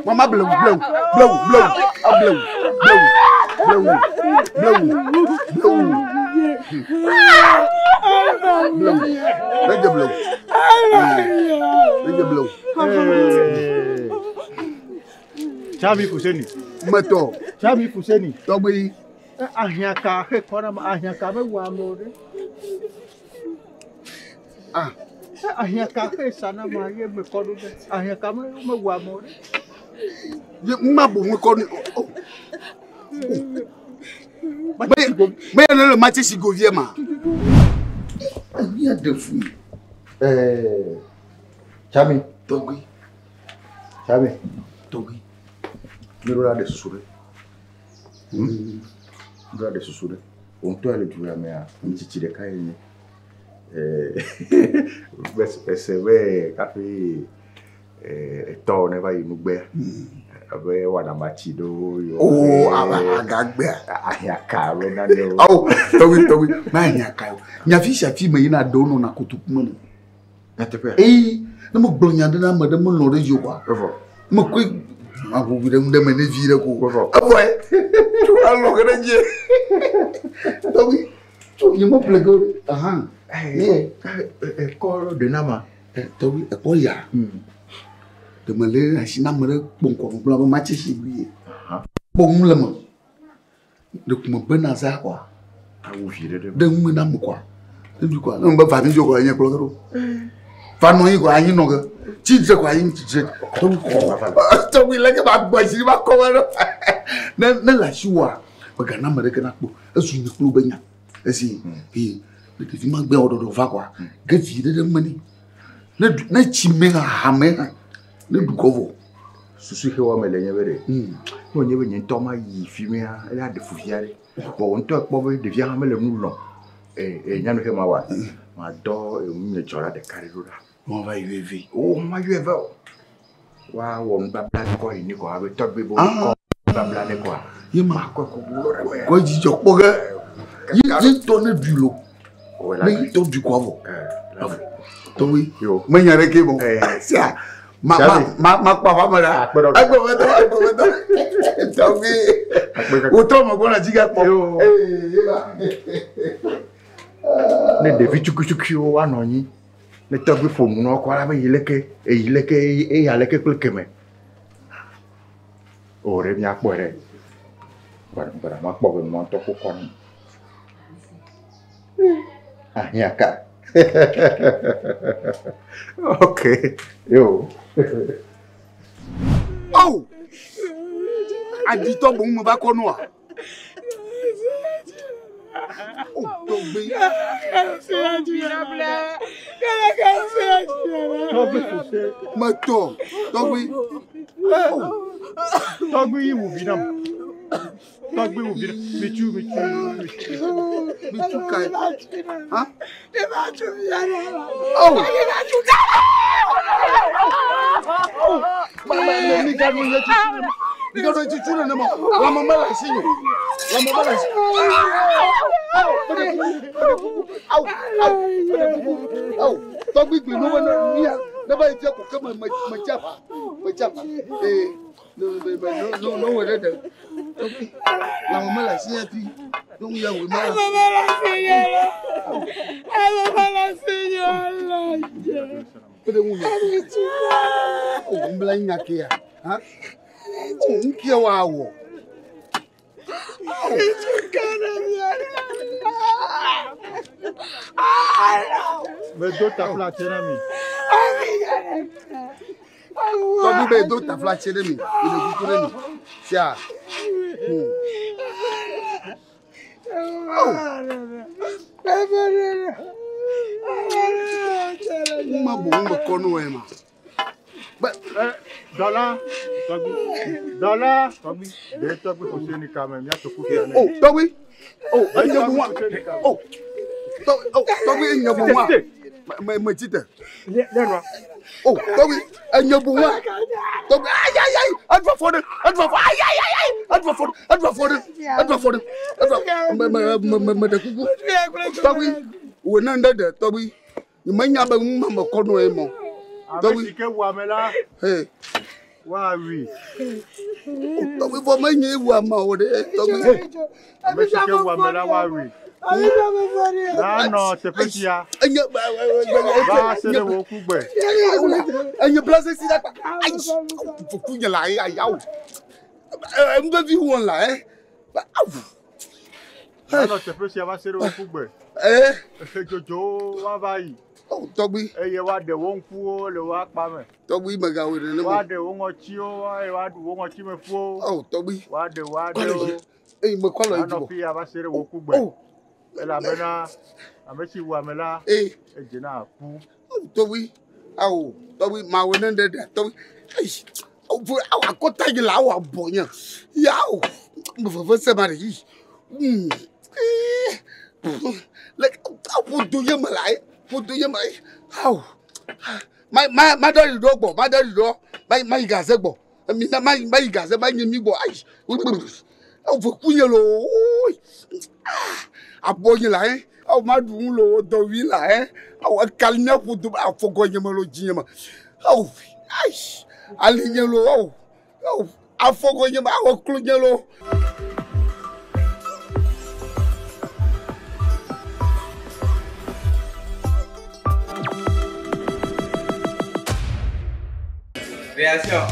Mama blow. Chami Fuseni. Mato. Chami Fuseni. Tobi. Ahiaka he kona ahiaka me wamore. Ah. Ahiaka he sana ma ye me kono. Ahiaka me wamore. Ye mabu me kono. Mais le match si goviema. Il y a de fou. Chami. Tobi. Chami. Tobi. Miro de susure. Miro de susure. On doit le jouer mais à petit de caille. C'est vrai café to ne va y nous Abe wana machido yo. Oh, agagbe. Anyaka we na no. Oh, tobi. Ma anyaka. Nya fi shafi me ina do no na kutukumo no. Na tepe. Na mo gbonya de na madam no re yo kwa. Mo kwe ma bu bi de me ne vire ko. Abo e. Tu alo gere je. Tobi. Tu ni mo plego. Aha. E ko de nama. Tobi e ko ya. De me le asina me bon ko bla ba machi shi bi. Bon le mo. De kuma bena za kwa. Awu vire de mu na mo kwa. De du kwa. No ba fa mi jo ko yen ko ro. Fa no yi ko ayin no ga. Chi je ko ayin chi je. Tobi le ke ba gba shi ba ko ro. Na la shi wa. Ba ga na me de na po. Esu ni kulu benya. Esi. De ti ma gbe ododo fa kwa. Ge vire de mani. Na chi me ha me. Ne du kovo susu he wa mele nyebere no nyebe nyi ntoma yi fimi ha ele ade fufiare bo nto ekpo be de via ha mele nu lo nya no he ma wa ma do mu nye chora de karirura mo va ivevi ma yueve wa wo mba bla ko ni ko abe to be bo ko bla ne ko ye ma ko bu re me ko ji jo po ge yi to ne du lo me to du kovo to wi yo me nya re ke bo sia ma pa fa mara agbo wedo Tobi o to mo gona jiga po ne de vichukuchuki o wa no yin ne Tobi fo mu no ko ara be yileke e ya leke kulkeme ore mi apore bara ma po be mo to ko kon anyaka okay yo oh adito bo mo ba ko no a oh Tobi ma to Tobi yi mu binam Tobi mu binam bichu kai ha mama mi ga mo yechi mi ga do chichu na mo la mama la sinyo au Tobi gbe no na ni na ba ite ko kama ma chapa no wele de la mama la sinyo ti no ya we ma Pede unha. O mbla nyakia. Ha? Nkia wawo. Me do ta flatera mi. Tobi be do ta flatera mi. Ile gukure mi. Sia. Ma bo ngba kono e ma. Dollar. Tobi. De Tobi ko se ni kama mi ato ku ya ne. Oh, Tobi. Oh, anya bu wa. Oh. Tobi anya bu wa. Ma chite. Lenwa. Oh, Tobi anya bu wa. Tobi ay. Adva for it. Ay. Adva for it. Ma de kuku. Tobi. We na ndade Tobi. Ni manya ba mama kono e mo. Tobi ke wa mela. Hey. Wa wi. Tobi bo manya wa ma o de Tobi. Me ke wa mela wa wi. Na no te petia. Anya ba se le wo ku gbe. Anya place si da. Ai. Ku nya la ai au. Mbe vi won la Na no te petia ba se le wo ku gbe. Jojo wa bayi. Oh, Tobi. Eye wa de won ku o le wa pa me. Tobi maga we ne mo. Wa de won ochi o wa du won ochi me fu o. Oh, Tobi. Wa de o. Mo kwalo ibo. No fi aba sere wo ku gbe. Ela bena amechi wa mela. Eje na ku. Tobi. Awo, Tobi ma we ne de Tobi. Oh, akota yi la wa boyan. Ya o. Mo fo se ma ri. Like what do you malai? What do you my how? My daddy dog, my gazebo. Mina mai gaza mai nyemi bo ai. Au vo kunye lo. Aboye la hein. Au madu lo do wi la hein. Au kalnya ku du afogo nyema lo jinyema. Au ai. Ali nyelo au. Afogo nyema au klu nyelo. Réaction.